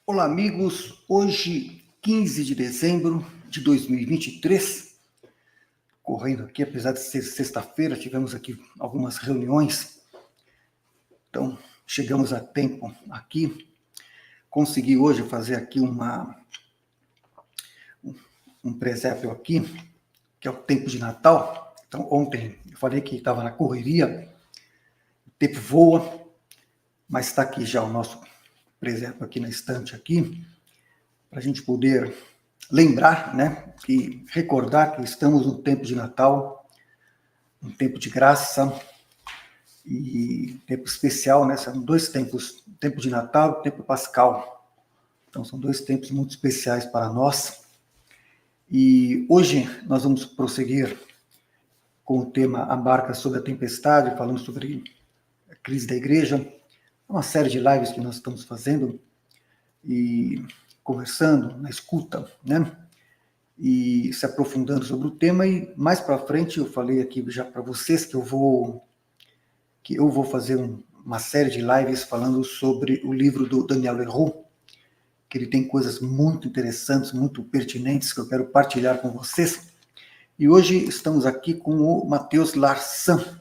Olá, amigos. Hoje, 15 de dezembro de 2023, correndo aqui, apesar de ser sexta-feira, tivemos aqui algumas reuniões, então chegamos a tempo aqui. Consegui hoje fazer aqui um presépio aqui, que é o tempo de Natal. Então, ontem eu falei que estava na correria, o tempo voa, mas está aqui já o nosso presépio aqui na estante aqui, para a gente poder lembrar, né, e recordar que estamos no tempo de Natal, um tempo de graça e tempo especial, né? São dois tempos, o tempo de Natal e o tempo pascal. Então são dois tempos muito especiais para nós. E hoje nós vamos prosseguir com o tema A Barca sobre a Tempestade, falando sobre a crise da igreja, uma série de lives que nós estamos fazendo e conversando, na escuta, né? E se aprofundando sobre o tema. E mais para frente eu falei aqui já para vocês que eu vou fazer uma série de lives falando sobre o livro do Daniel Leroux, que ele tem coisas muito interessantes, muito pertinentes que eu quero partilhar com vocês. E hoje estamos aqui com o Matheus Larsan.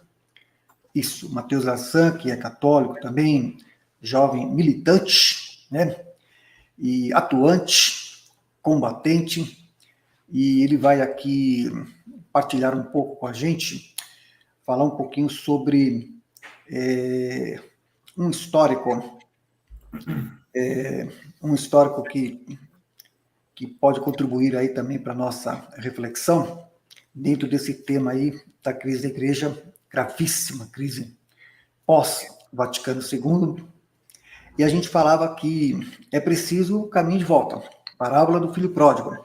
Isso, Matheus Larsan, que é católico também, jovem militante, né? E atuante, combatente. E ele vai aqui partilhar um pouco com a gente, falar um pouquinho sobre um histórico que pode contribuir aí também para a nossa reflexão dentro desse tema aí da crise da igreja, gravíssima crise pós-Vaticano II. E a gente falava que é preciso o caminho de volta, parábola do filho pródigo,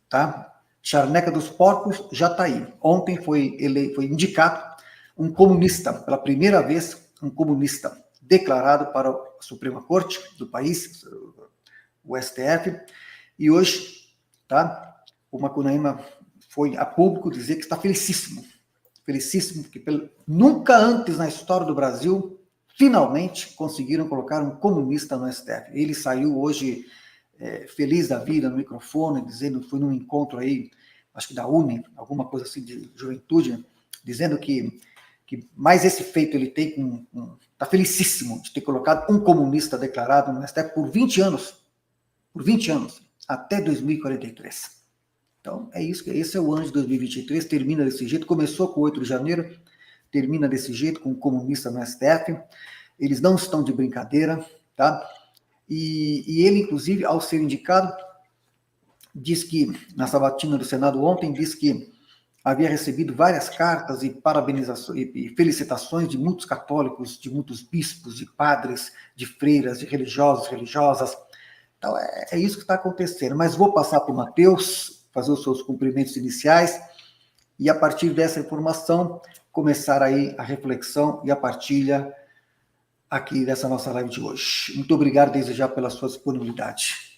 tá? Charneca dos porcos já está aí. Ontem foi indicado um comunista, pela primeira vez, um comunista declarado para a Suprema Corte do país, o STF, e hoje, tá? O Macunaíma foi a público dizer que está felicíssimo, porque nunca antes na história do Brasil, finalmente, conseguiram colocar um comunista no STF. Ele saiu hoje feliz da vida no microfone, dizendo, foi num encontro aí, acho que da UNE, alguma coisa assim de juventude, dizendo que mais esse feito ele tem, está felicíssimo de ter colocado um comunista declarado no STF por 20 anos, até 2043. Então, é isso, esse é o ano de 2023, termina desse jeito, começou com 8 de janeiro, termina desse jeito, com um comunista no STF, eles não estão de brincadeira, tá? E ele, inclusive, ao ser indicado, diz que, na sabatina do Senado ontem, diz que havia recebido várias cartas e parabenizações e felicitações de muitos católicos, de muitos bispos, de padres, de freiras, de religiosos, religiosas. Então, é isso que está acontecendo. Mas vou passar para o Matheus, fazer os seus cumprimentos iniciais, e a partir dessa informação, começar aí a reflexão e a partilha aqui dessa nossa live de hoje. Muito obrigado desde já pela sua disponibilidade.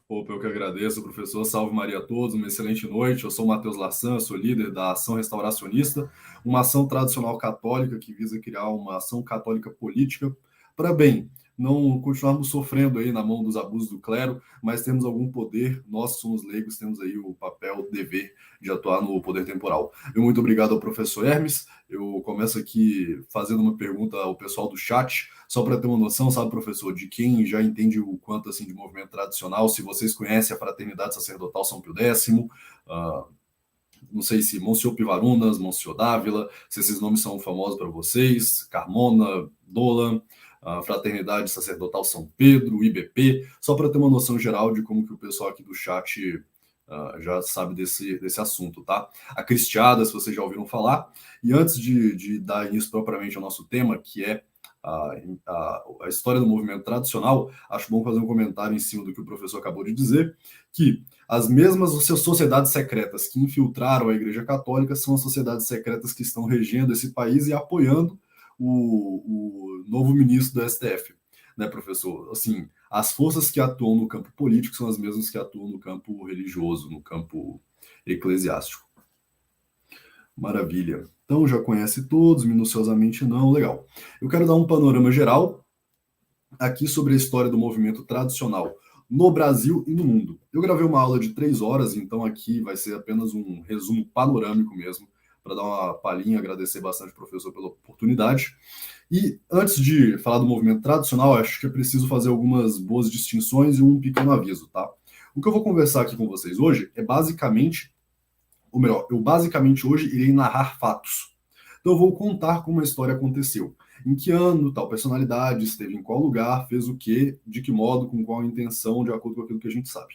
Opa, eu que agradeço, professor. Salve Maria a todos, uma excelente noite. Eu sou o Matheus Larsan, sou líder da Ação Restauracionista, uma ação tradicional católica que visa criar uma ação católica política para bem, não continuarmos sofrendo aí na mão dos abusos do clero, mas temos algum poder, nós somos leigos, temos aí o papel, o dever de atuar no poder temporal. Muito obrigado ao professor Hermes. Eu começo aqui fazendo uma pergunta ao pessoal do chat, só para ter uma noção, sabe, professor, de quem já entende o quanto assim de movimento tradicional, se vocês conhecem a Fraternidade Sacerdotal São Pio X, não sei se Monsenhor Pivarunas, Monsenhor Dávila, se esses nomes são famosos para vocês, Carmona, Dolan, a Fraternidade Sacerdotal São Pedro, o IBP, só para ter uma noção geral de como que o pessoal aqui do chat já sabe desse assunto, tá? A Cristiada, se vocês já ouviram falar. E antes de dar início propriamente ao nosso tema, que é a história do movimento tradicional, acho bom fazer um comentário em cima do que o professor acabou de dizer, que as mesmas sociedades secretas que infiltraram a Igreja Católica são as sociedades secretas que estão regendo esse país e apoiando o novo ministro do STF, né, professor? Assim, as forças que atuam no campo político são as mesmas que atuam no campo religioso, no campo eclesiástico. Maravilha. Então, já conhece todos, minuciosamente não, legal. Eu quero dar um panorama geral aqui sobre a história do movimento tradicional no Brasil e no mundo. Eu gravei uma aula de 3 horas, então aqui vai ser apenas um resumo panorâmico mesmo, para dar uma palhinha, agradecer bastante ao professor pela oportunidade. E antes de falar do movimento tradicional, acho que é preciso fazer algumas boas distinções e um pequeno aviso, tá? O que eu vou conversar aqui com vocês hoje é basicamente, ou melhor, eu basicamente hoje irei narrar fatos. Então eu vou contar como a história aconteceu. Em que ano tal personalidade esteve em qual lugar, fez o quê, de que modo, com qual intenção, de acordo com aquilo que a gente sabe.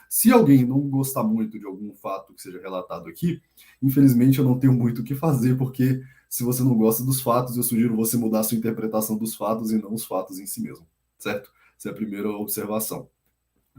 Se alguém não gostar muito de algum fato que seja relatado aqui, infelizmente eu não tenho muito o que fazer, porque se você não gosta dos fatos, eu sugiro você mudar a sua interpretação dos fatos e não os fatos em si mesmo, certo? Essa é a primeira observação.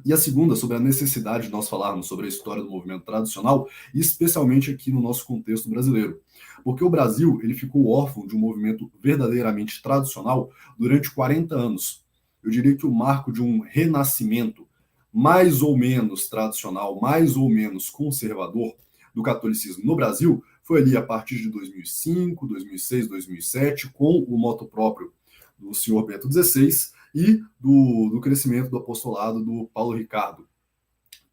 E a segunda, sobre a necessidade de nós falarmos sobre a história do movimento tradicional, especialmente aqui no nosso contexto brasileiro. Porque o Brasil ele ficou órfão de um movimento verdadeiramente tradicional durante 40 anos. Eu diria que o marco de um renascimento mais ou menos tradicional, mais ou menos conservador do catolicismo no Brasil foi ali a partir de 2005, 2006, 2007, com o moto próprio do senhor Bento XVI, e do crescimento do apostolado do Paulo Ricardo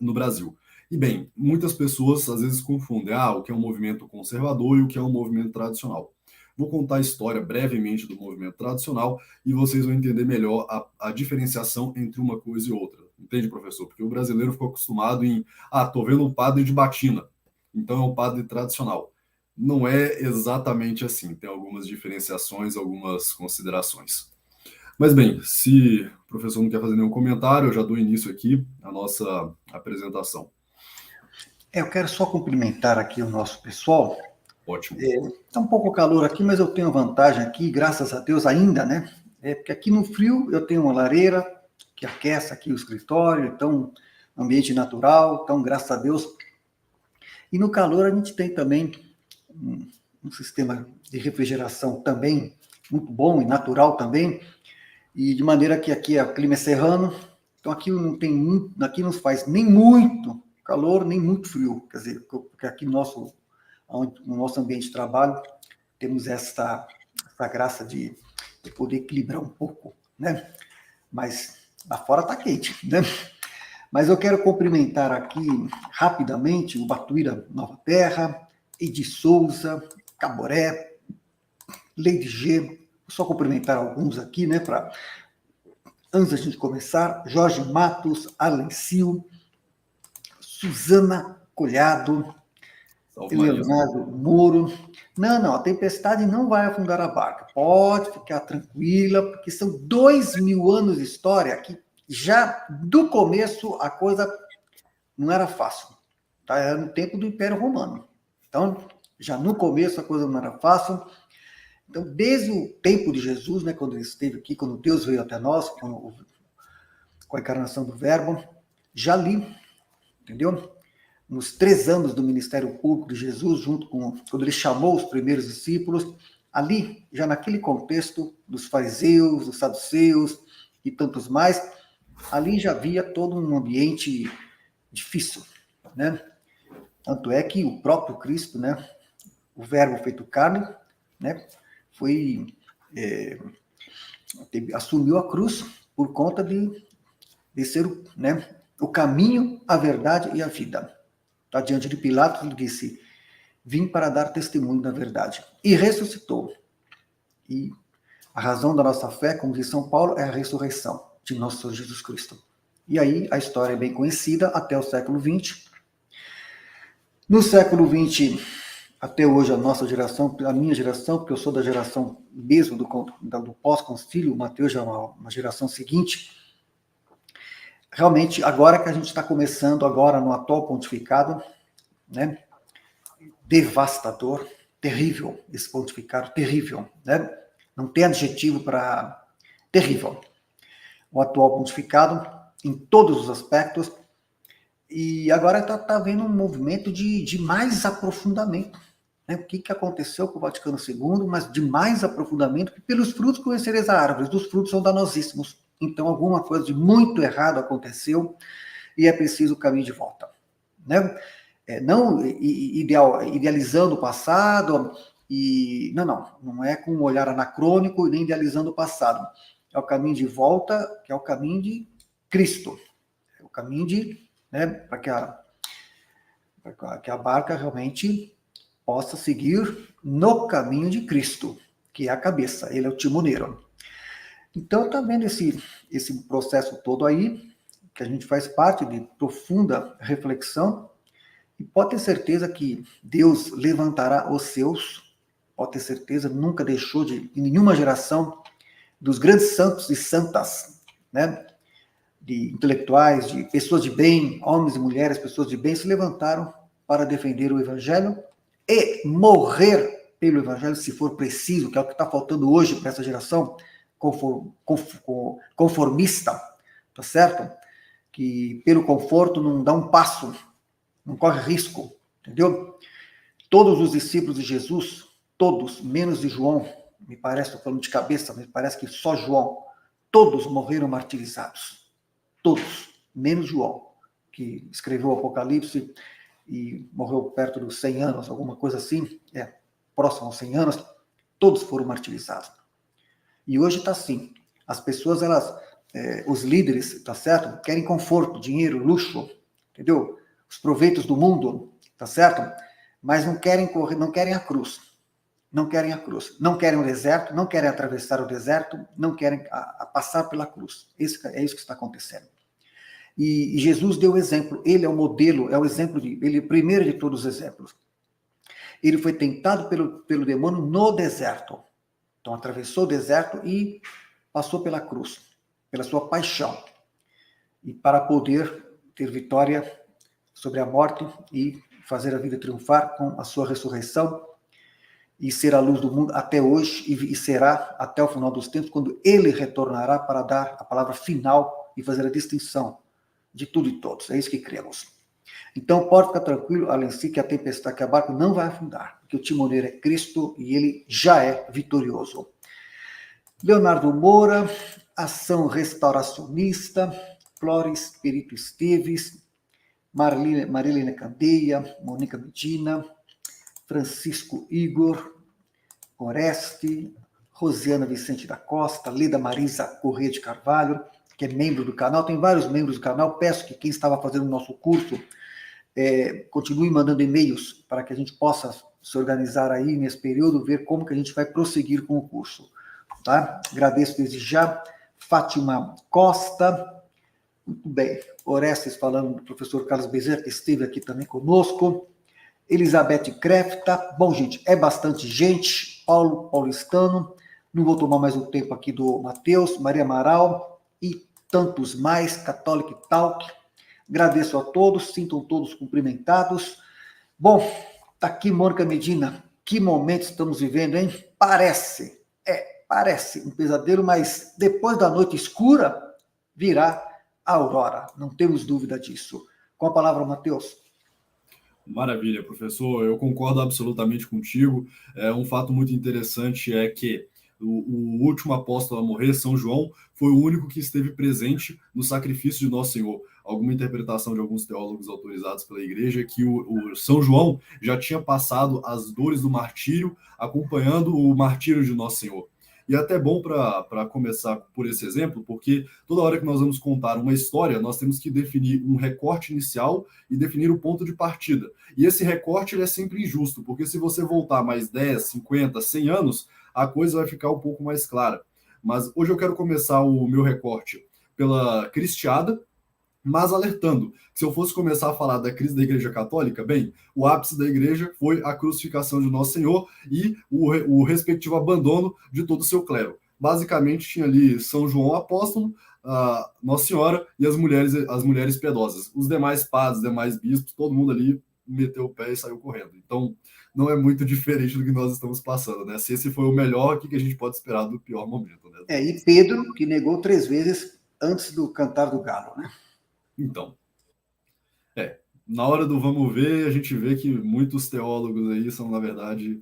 no Brasil. E bem, muitas pessoas às vezes confundem o que é um movimento conservador e o que é um movimento tradicional. Vou contar a história brevemente do movimento tradicional e vocês vão entender melhor a diferenciação entre uma coisa e outra. Entende, professor? Porque o brasileiro ficou acostumado em, tô vendo um padre de batina, então é um padre tradicional. Não é exatamente assim, tem algumas diferenciações, algumas considerações. Mas bem, se o professor não quer fazer nenhum comentário, eu já dou início aqui à nossa apresentação. Eu quero só cumprimentar aqui o nosso pessoal. Ótimo. Está um pouco calor aqui, mas eu tenho vantagem aqui, graças a Deus ainda, né? Porque aqui no frio eu tenho uma lareira que aquece aqui o escritório, então ambiente natural, então graças a Deus. E no calor a gente tem também um sistema de refrigeração também muito bom e natural também. E de maneira que aqui o clima é serrano, então aqui não tem muito, aqui não faz nem muito calor, nem muito frio. Quer dizer, porque aqui no nosso ambiente de trabalho temos essa graça de poder equilibrar um pouco, né? Mas lá fora está quente, né? Mas eu quero cumprimentar aqui rapidamente o Batuíra Nova Terra, Edi Souza, Caboré, Leide G. Vou só cumprimentar alguns aqui, né? Antes da gente começar, Jorge Matos, Alencio, Suzana Colhado, Leonardo Moro. Não, a tempestade não vai afundar a barca. Pode ficar tranquila, porque são 2000 anos de história que já do começo a coisa não era fácil. Tá? Era no tempo do Império Romano. Então, já no começo a coisa não era fácil. Então, desde o tempo de Jesus, né, quando ele esteve aqui, quando Deus veio até nós, com a encarnação do Verbo, já ali, entendeu? Nos 3 anos do ministério público de Jesus, quando ele chamou os primeiros discípulos, ali, já naquele contexto dos fariseus, dos saduceus e tantos mais, ali já havia todo um ambiente difícil, né? Tanto é que o próprio Cristo, né, o Verbo feito carne, né, assumiu a cruz por conta de ser o caminho, a verdade e a vida. Tá, diante de Pilatos, ele disse: vim para dar testemunho da verdade. E ressuscitou. E a razão da nossa fé, como diz São Paulo, é a ressurreição de nosso Senhor Jesus Cristo. E aí a história é bem conhecida até o século XX. No século XX, até hoje, a nossa geração, a minha geração, porque eu sou da geração mesmo do pós-concílio, o Mateus já é uma geração seguinte. Realmente, agora que a gente está começando, agora no atual pontificado, né? Devastador, terrível, esse pontificado, terrível, né? Não tem adjetivo para terrível. O atual pontificado, em todos os aspectos, e agora está havendo um movimento de mais aprofundamento. Né? O que aconteceu com o Vaticano II, mas de mais aprofundamento, que pelos frutos conhecereis a árvore, os frutos são danosíssimos. Então, alguma coisa de muito errado aconteceu e é preciso o caminho de volta. Né? Não idealizando o passado, não é com um olhar anacrônico nem idealizando o passado. É o caminho de volta, que é o caminho de Cristo. caminho de, né, para que a barca realmente possa seguir no caminho de Cristo, que é a cabeça, ele é o timoneiro. Então, está vendo esse processo todo aí, que a gente faz parte de profunda reflexão, e pode ter certeza que Deus levantará os seus, pode ter certeza, nunca deixou em nenhuma geração, dos grandes santos e santas, né, de intelectuais, de pessoas de bem, homens e mulheres, pessoas de bem, se levantaram para defender o Evangelho e morrer pelo Evangelho, se for preciso, que é o que está faltando hoje para essa geração conformista, tá certo? Que pelo conforto não dá um passo, não corre risco, entendeu? Todos os discípulos de Jesus, todos, menos de João, me parece, estou falando de cabeça, me parece que só João, todos morreram martirizados. Todos, menos João, que escreveu o Apocalipse e morreu perto dos 100 anos, alguma coisa assim, próximo aos 100 anos, todos foram martirizados. E hoje está assim, as pessoas, os líderes, tá certo? Querem conforto, dinheiro, luxo, entendeu? Os proveitos do mundo, tá certo? Mas não querem correr, não querem a cruz. Não querem a cruz. Não querem o deserto, não querem atravessar o deserto, não querem passar pela cruz. É isso que está acontecendo. E Jesus deu o exemplo, ele é o modelo, é o exemplo, ele é o primeiro de todos os exemplos. Ele foi tentado pelo demônio no deserto. Então, atravessou o deserto e passou pela cruz, pela sua paixão. E para poder ter vitória sobre a morte e fazer a vida triunfar com a sua ressurreição e ser a luz do mundo até hoje e será até o final dos tempos, quando ele retornará para dar a palavra final e fazer a distinção de tudo e todos. É isso que cremos. Então, pode ficar tranquilo, além de si, que a tempestade, que a barca não vai afundar, porque o timoneiro é Cristo e ele já é vitorioso. Leonardo Moura, Ação Restauracionista, Flores Perito Esteves, Marilene Candeia, Mônica Medina, Francisco Igor, Oreste, Rosiana Vicente da Costa, Leda Marisa Corrêa de Carvalho, que é membro do canal, tem vários membros do canal, peço que quem estava fazendo o nosso curso continue mandando e-mails para que a gente possa se organizar aí nesse período, ver como que a gente vai prosseguir com o curso. Tá? Agradeço desde já. Fátima Costa, muito bem. Orestes falando do professor Carlos Bezerra, que esteve aqui também conosco. Elizabeth Crefta. Bom, gente, é bastante gente. Paulo Paulistano. Não vou tomar mais o tempo aqui do Matheus, Maria Amaral e tantos mais. Catholic Talk. Agradeço a todos, sintam todos cumprimentados. Bom, tá aqui Mônica Medina. Que momento estamos vivendo, hein? Parece um pesadelo, mas depois da noite escura virá a aurora. Não temos dúvida disso. Com a palavra, Matheus. Maravilha, professor. Eu concordo absolutamente contigo. Um fato muito interessante é que o último apóstolo a morrer, São João, foi o único que esteve presente no sacrifício de Nosso Senhor. Alguma interpretação de alguns teólogos autorizados pela igreja é que o São João já tinha passado as dores do martírio, acompanhando o martírio de Nosso Senhor. E é até bom para começar por esse exemplo, porque toda hora que nós vamos contar uma história, nós temos que definir um recorte inicial e definir o ponto de partida. E esse recorte ele é sempre injusto, porque se você voltar mais 10, 50, 100 anos, a coisa vai ficar um pouco mais clara. Mas hoje eu quero começar o meu recorte pela cristiada, mas alertando que se eu fosse começar a falar da crise da Igreja Católica, bem, o ápice da Igreja foi a crucificação de Nosso Senhor e o respectivo abandono de todo o seu clero. Basicamente, tinha ali São João Apóstolo, Nossa Senhora e as mulheres piedosas. Os demais padres, os demais bispos, todo mundo ali meteu o pé e saiu correndo. Então, não é muito diferente do que nós estamos passando, né? Se esse foi o melhor, o que a gente pode esperar do pior momento, né? E Pedro, que negou 3 vezes antes do cantar do galo, né? Então, na hora do vamos ver, a gente vê que muitos teólogos aí são, na verdade,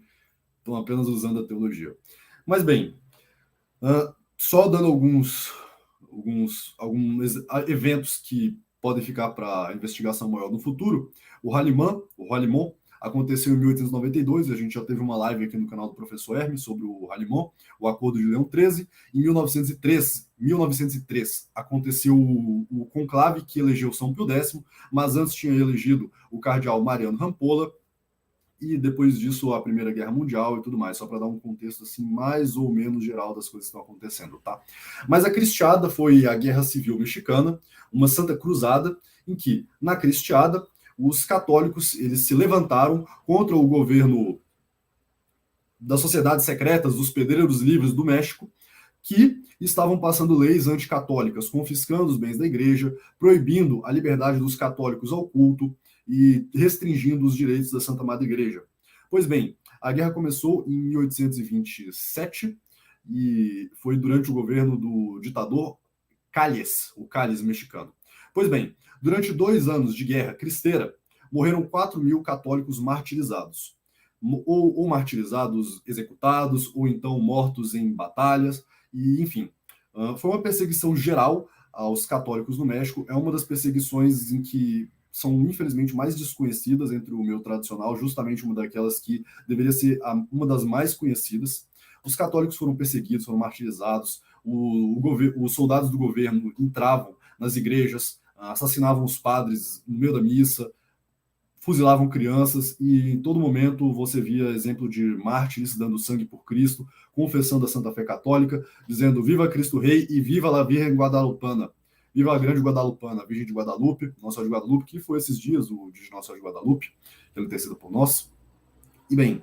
estão apenas usando a teologia. Mas, bem, só dando alguns eventos que podem ficar para investigação maior no futuro, o Haliman, aconteceu em 1892, a gente já teve uma live aqui no canal do professor Hermes sobre o Haliimon, o Acordo de Leão XIII. Em 1903 aconteceu o conclave que elegeu São Pio X, mas antes tinha elegido o cardeal Mariano Rampolla, e depois disso a Primeira Guerra Mundial e tudo mais, só para dar um contexto assim mais ou menos geral das coisas que estão acontecendo, tá? Mas a Cristiada foi a Guerra Civil Mexicana, uma santa cruzada, em que, na Cristiada, os católicos eles se levantaram contra o governo das sociedades secretas, dos pedreiros livres do México, que estavam passando leis anticatólicas, confiscando os bens da igreja, proibindo a liberdade dos católicos ao culto e restringindo os direitos da Santa Madre Igreja. Pois bem, a guerra começou em 1827 e foi durante o governo do ditador Calles, o Calles mexicano. Pois bem, durante 2 anos de guerra cristeira, morreram 4.000 católicos martirizados. Ou martirizados, executados, ou então mortos em batalhas, e enfim. Foi uma perseguição geral aos católicos no México, é uma das perseguições em que são, infelizmente, mais desconhecidas entre o meio tradicional, justamente uma daquelas que deveria ser uma das mais conhecidas. Os católicos foram perseguidos, foram martirizados, os soldados do governo entravam nas igrejas, assassinavam os padres no meio da missa, fuzilavam crianças, e em todo momento você via exemplo de mártires dando sangue por Cristo, confessando a Santa Fé Católica, dizendo viva Cristo Rei e viva a Virgem Guadalupana. Viva a grande Guadalupana, a Virgem de Guadalupe, Nossa Senhora de Guadalupe, que foi esses dias o dia de Nossa Senhora de Guadalupe, pelo ter sido por nós. E bem,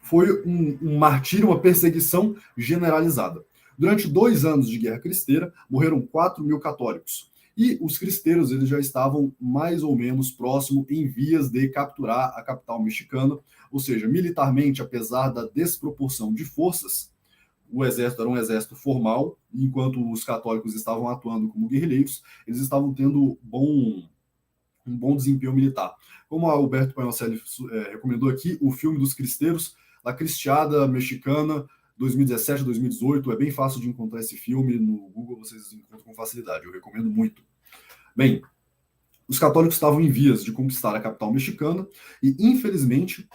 foi um martírio, uma perseguição generalizada. Durante 2 anos de guerra cristeira, morreram 4.000 católicos. E os cristeiros eles já estavam mais ou menos próximo, em vias de capturar a capital mexicana, ou seja, militarmente, apesar da desproporção de forças, o exército era um exército formal, enquanto os católicos estavam atuando como guerrilheiros, eles estavam tendo um bom desempenho militar. Como a Alberto Pagnolcelli recomendou aqui, o filme dos cristeiros, La Cristiada Mexicana, 2017, 2018, é bem fácil de encontrar esse filme, no Google vocês encontram com facilidade, eu recomendo muito. Bem, os católicos estavam em vias de conquistar a capital mexicana e, infelizmente,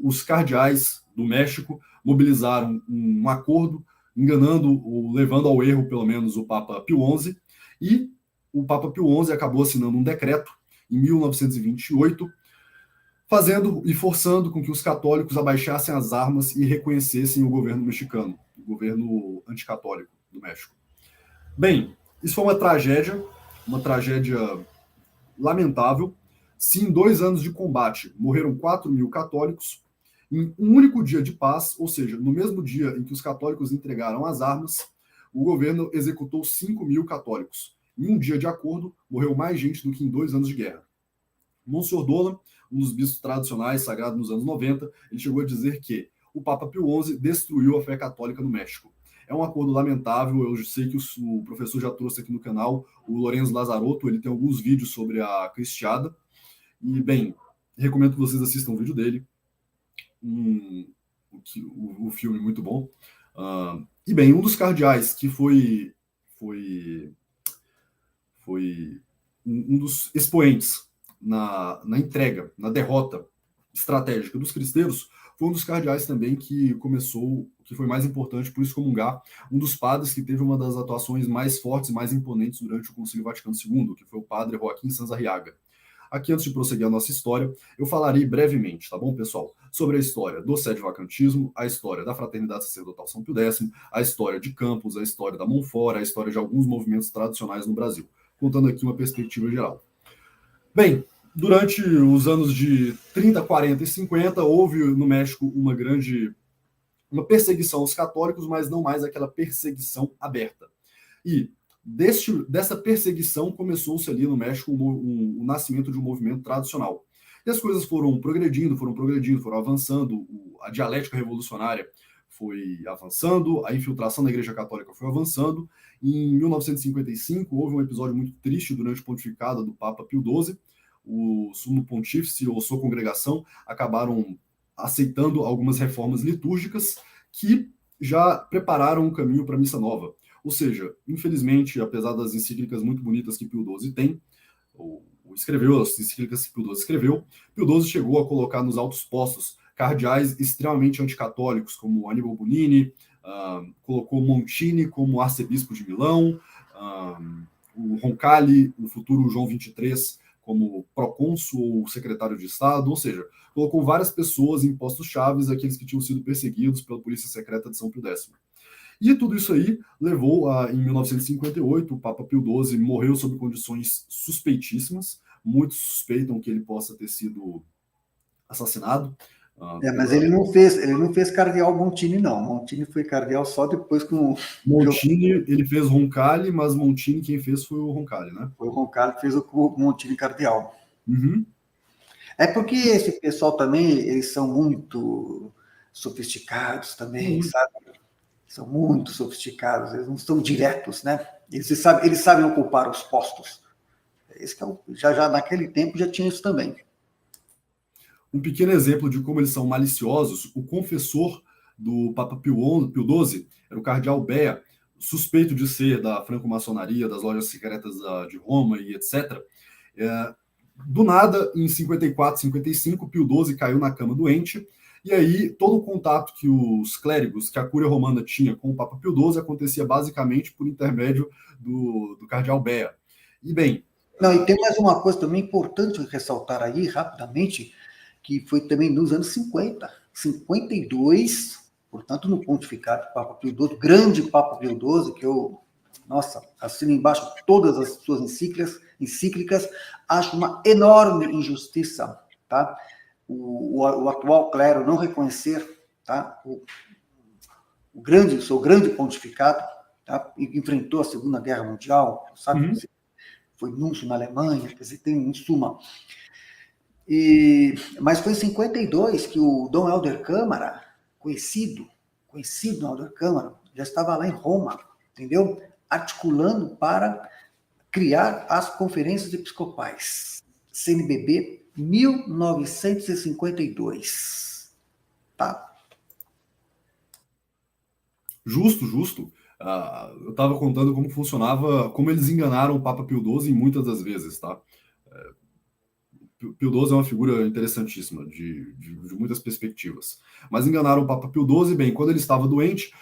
os cardeais do México mobilizaram um acordo, enganando ou levando ao erro, pelo menos, o Papa Pio XI, e o Papa Pio XI acabou assinando um decreto em 1928, fazendo e forçando com que os católicos abaixassem as armas e reconhecessem o governo mexicano, o governo anticatólico do México. Bem, isso foi uma tragédia lamentável. Se em 2 anos de combate morreram 4.000 católicos, em um único dia de paz, ou seja, no mesmo dia em que os católicos entregaram as armas, o governo executou 5.000 católicos. Em um dia de acordo, morreu mais gente do que em 2 anos de guerra. Monsignor Dolan, um dos bispos tradicionais sagrados nos anos 90, ele chegou a dizer que o Papa Pio XI destruiu a fé católica no México. É um acordo lamentável, eu sei que o professor já trouxe aqui no canal, o Lorenzo Lazarotto, ele tem alguns vídeos sobre a Cristiada, e, bem, recomendo que vocês assistam o vídeo dele, o filme muito bom. E, bem, um dos cardeais que foi um dos expoentes na entrega, na derrota estratégica dos cristeiros, foi um dos cardeais também que foi mais importante por excomungar um dos padres que teve uma das atuações mais fortes e mais imponentes durante o Concílio Vaticano II, que foi o padre Joaquim Sanzarriaga. Aqui, antes de prosseguir a nossa história, eu falarei brevemente, tá bom, pessoal? Sobre a história do sede-vacantismo, a história da Fraternidade Sacerdotal São Pio X, a história de Campos, a história da Monfort, a história de alguns movimentos tradicionais no Brasil, contando aqui uma perspectiva geral. Bem, durante os anos de 30, 40 e 50, houve no México uma perseguição aos católicos, mas não mais aquela perseguição aberta. E dessa perseguição começou-se ali no México o nascimento de um movimento tradicional. E as coisas foram progredindo, foram avançando, a dialética revolucionária foi avançando, a infiltração da Igreja Católica foi avançando. Em 1955, houve um episódio muito triste durante o pontificado do Papa Pio XII. O Sumo Pontífice ou sua congregação acabaram aceitando algumas reformas litúrgicas que já prepararam o caminho para a Missa Nova. Ou seja, infelizmente, apesar das encíclicas muito bonitas que Pio XII tem, o escreveu, as encíclicas que Pio XII escreveu. Pio XII chegou a colocar nos altos postos cardeais extremamente anticatólicos, como Aníbal Bonini, colocou Montini como arcebispo de Milão, o Roncalli, o futuro João XXIII, como procônsul ou secretário de Estado, ou seja, colocou várias pessoas em postos chaves, aqueles que tinham sido perseguidos pela polícia secreta de São Pio X. E tudo isso aí levou a, em 1958, o Papa Pio XII morreu sob condições suspeitíssimas. Muitos suspeitam que ele possa ter sido assassinado. Mas ele não fez cardeal Montini, não. Montini foi cardeal só depois com Montini, ele fez Roncalli, mas Montini quem fez foi o Roncalli, né? Foi o Roncalli que fez o Montini cardeal. Uhum. É porque esse pessoal também, eles são muito sofisticados também, sabe? São muito sofisticados, eles não são diretos, né? Eles sabem ocupar os postos. Esse que já naquele tempo já tinha isso também. Um pequeno exemplo de como eles são maliciosos, o confessor do Papa Pio XII era o cardeal Bea, suspeito de ser da franco-maçonaria, das lojas secretas de Roma e etc. Do nada, em 54, 55, Pio XII caiu na cama doente, e aí todo o contato que os clérigos, que a Cúria Romana tinha com o Papa Pio XII acontecia basicamente por intermédio do cardeal Bea. E bem... Não, e tem mais uma coisa também importante ressaltar aí, rapidamente, que foi também nos anos 50, 52, portanto, no pontificado do Papa Pio XII, grande Papa Pio XII, que eu, nossa, assino embaixo todas as suas encíclicas, acho uma enorme injustiça, tá? O atual clero não reconhecer, tá? O seu grande pontificado, tá? Enfrentou a Segunda Guerra Mundial, sabe? Foi núncio na Alemanha, quer dizer, tem em suma. Mas foi em 52 que o Dom Helder Câmara, conhecido Dom Helder Câmara, já estava lá em Roma, entendeu? Articulando para criar as conferências episcopais. CNBB 1952. Tá? Justo. Eu estava contando como funcionava, como eles enganaram o Papa Pio XII muitas das vezes, tá? Pio XII é uma figura interessantíssima, de muitas perspectivas. Mas enganaram o Papa Pio XII, bem, quando ele estava doente,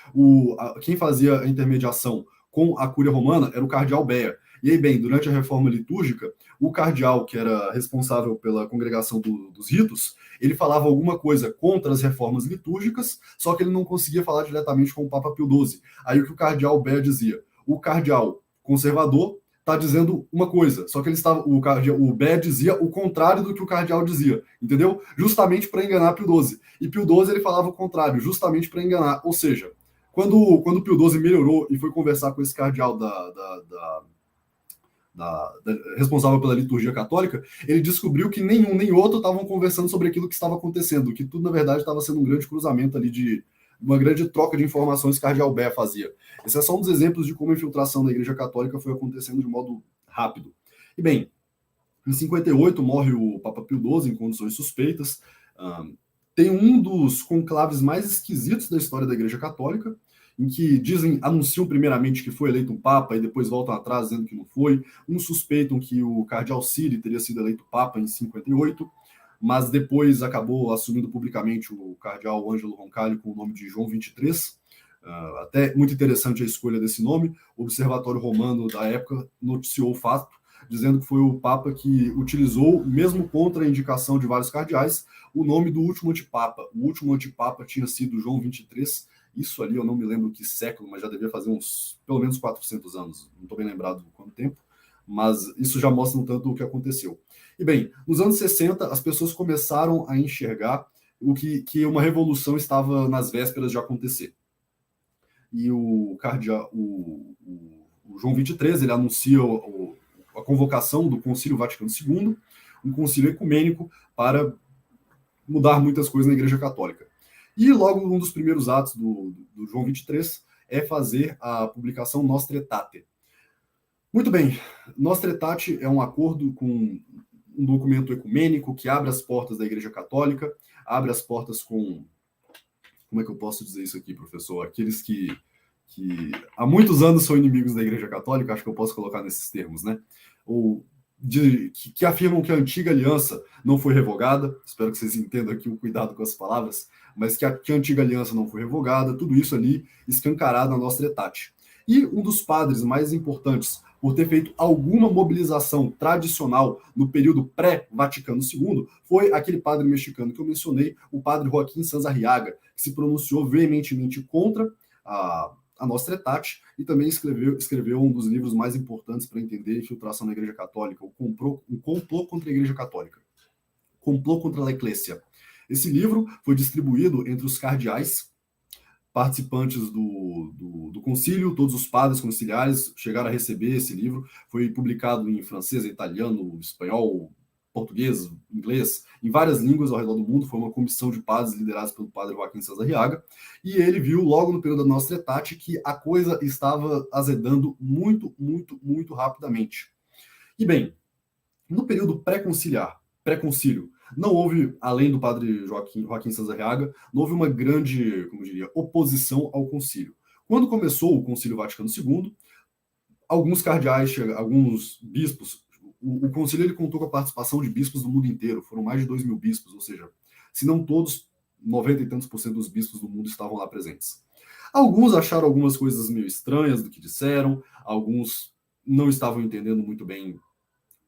quem fazia a intermediação com a Cúria Romana era o cardeal Bea. E aí, bem, durante a reforma litúrgica, o cardeal, que era responsável pela congregação dos ritos, ele falava alguma coisa contra as reformas litúrgicas, só que ele não conseguia falar diretamente com o Papa Pio XII. Aí o que o cardeal Bea dizia? O cardeal conservador está dizendo uma coisa, só que o Bea dizia o contrário do que o cardeal dizia, entendeu? Justamente para enganar Pio XII. E Pio XII ele falava o contrário, justamente para enganar. Ou seja, quando Pio XII melhorou e foi conversar com esse cardeal responsável pela liturgia católica, ele descobriu que nenhum nem outro estavam conversando sobre aquilo que estava acontecendo, que tudo, na verdade, estava sendo um grande cruzamento ali de uma grande troca de informações que o cardeal Bea fazia. Esse é só um dos exemplos de como a infiltração da Igreja Católica foi acontecendo de modo rápido. E bem, em 58 morre o Papa Pio XII em condições suspeitas. Tem um dos conclaves mais esquisitos da história da Igreja Católica, em que anunciam primeiramente que foi eleito um Papa e depois voltam atrás dizendo que não foi. Uns suspeitam que o cardeal Siri teria sido eleito Papa em 58, mas depois acabou assumindo publicamente o cardeal Ângelo Roncalli com o nome de João XXIII. Até muito interessante a escolha desse nome. O Observatório Romano da época noticiou o fato, dizendo que foi o Papa que utilizou, mesmo contra a indicação de vários cardeais, o nome do último antipapa. O último antipapa tinha sido João XXIII. Isso ali eu não me lembro que século, mas já devia fazer pelo menos 400 anos. Não estou bem lembrado quanto tempo, mas isso já mostra um tanto o que aconteceu. E bem, nos anos 60, as pessoas começaram a enxergar que uma revolução estava nas vésperas de acontecer. E o João XXIII, ele anuncia a convocação do Concílio Vaticano II, um concílio ecumênico para mudar muitas coisas na Igreja Católica. E logo um dos primeiros atos do João XXIII é fazer a publicação Nostra Aetate. Muito bem, Nostra Aetate é um acordo com um documento ecumênico que abre as portas da Igreja Católica, abre as portas com... Como é que eu posso dizer isso aqui, professor? Aqueles que há muitos anos são inimigos da Igreja Católica, acho que eu posso colocar nesses termos, né? Ou que afirmam que a antiga aliança não foi revogada. Espero que vocês entendam aqui o cuidado com as palavras, mas que a antiga aliança não foi revogada, tudo isso ali escancarado na Nostra Aetate. E um dos padres mais importantes por ter feito alguma mobilização tradicional no período pré-Vaticano II foi aquele padre mexicano que eu mencionei, o padre Joaquim Sanz Arriaga, que se pronunciou veementemente contra a Nostra Aetate e também escreveu um dos livros mais importantes para entender a infiltração na Igreja Católica, o Complô contra a Igreja Católica, Complô contra a Eclésia. Esse livro foi distribuído entre os cardeais participantes do concílio, todos os padres conciliares chegaram a receber esse livro, foi publicado em francês, italiano, espanhol, português, inglês, em várias línguas ao redor do mundo. Foi uma comissão de padres liderados pelo padre Joaquim Sanz Arriaga, e ele viu logo no período da Nostra Aetate que a coisa estava azedando muito, muito, muito rapidamente. E bem, no período pré-concílio, não houve, além do padre Joaquim Sanz Arriaga, não houve uma grande, como diria, oposição ao concílio. Quando começou o Concílio Vaticano II, alguns cardeais, alguns bispos, o concílio ele contou com a participação de bispos do mundo inteiro, foram mais de 2.000 bispos, ou seja, se não todos, 90 e tantos % dos bispos do mundo estavam lá presentes. Alguns acharam algumas coisas meio estranhas do que disseram, alguns não estavam entendendo muito bem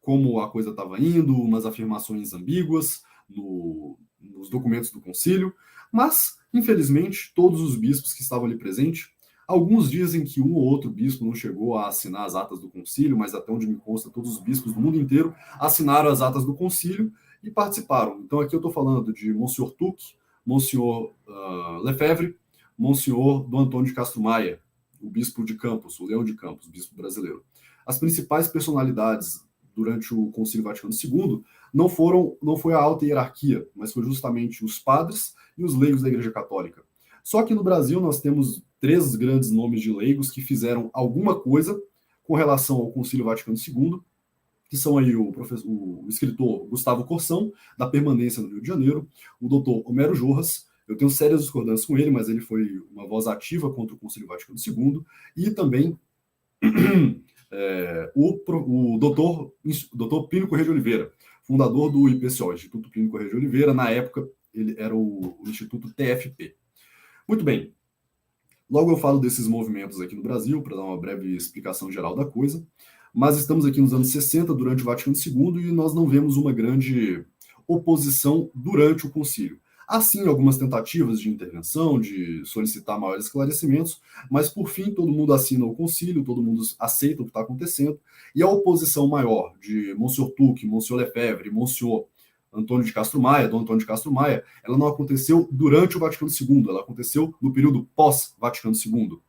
como a coisa estava indo, umas afirmações ambíguas nos documentos do concílio, mas, infelizmente, todos os bispos que estavam ali presentes, alguns dizem que um ou outro bispo não chegou a assinar as atas do concílio, mas até onde me consta, todos os bispos do mundo inteiro assinaram as atas do concílio e participaram. Então aqui eu estou falando de Monsenhor Tuque, Monsenhor Lefebvre, Monsenhor Dom Antônio de Castro Maia, o bispo de Campos, o Leão de Campos, bispo brasileiro. As principais personalidades durante o Concílio Vaticano II não foi a alta hierarquia, mas foi justamente os padres e os leigos da Igreja Católica. Só que no Brasil nós temos 3 grandes nomes de leigos que fizeram alguma coisa com relação ao Concílio Vaticano II, que são aí o escritor Gustavo Corsão, da Permanência no Rio de Janeiro, o doutor Homero Jorras. Eu tenho sérias discordâncias com ele, mas ele foi uma voz ativa contra o Concílio Vaticano II, e também o doutor Plínio Corrêa de Oliveira, fundador do IPCO, Instituto Plínio Corrêa de Oliveira. Na época, ele era o Instituto TFP. Muito bem. Logo eu falo desses movimentos aqui no Brasil, para dar uma breve explicação geral da coisa, mas estamos aqui nos anos 60, durante o Vaticano II, e nós não vemos uma grande oposição durante o concílio. Há sim algumas tentativas de intervenção, de solicitar maiores esclarecimentos, mas por fim todo mundo assina o concílio, todo mundo aceita o que está acontecendo, e a oposição maior de Monsenhor Tuque, Monsenhor Lefebvre, Monsenhor Antônio de Castro Maia, Dom Antônio de Castro Maia, ela não aconteceu durante o Vaticano II, ela aconteceu no período pós-Vaticano II. O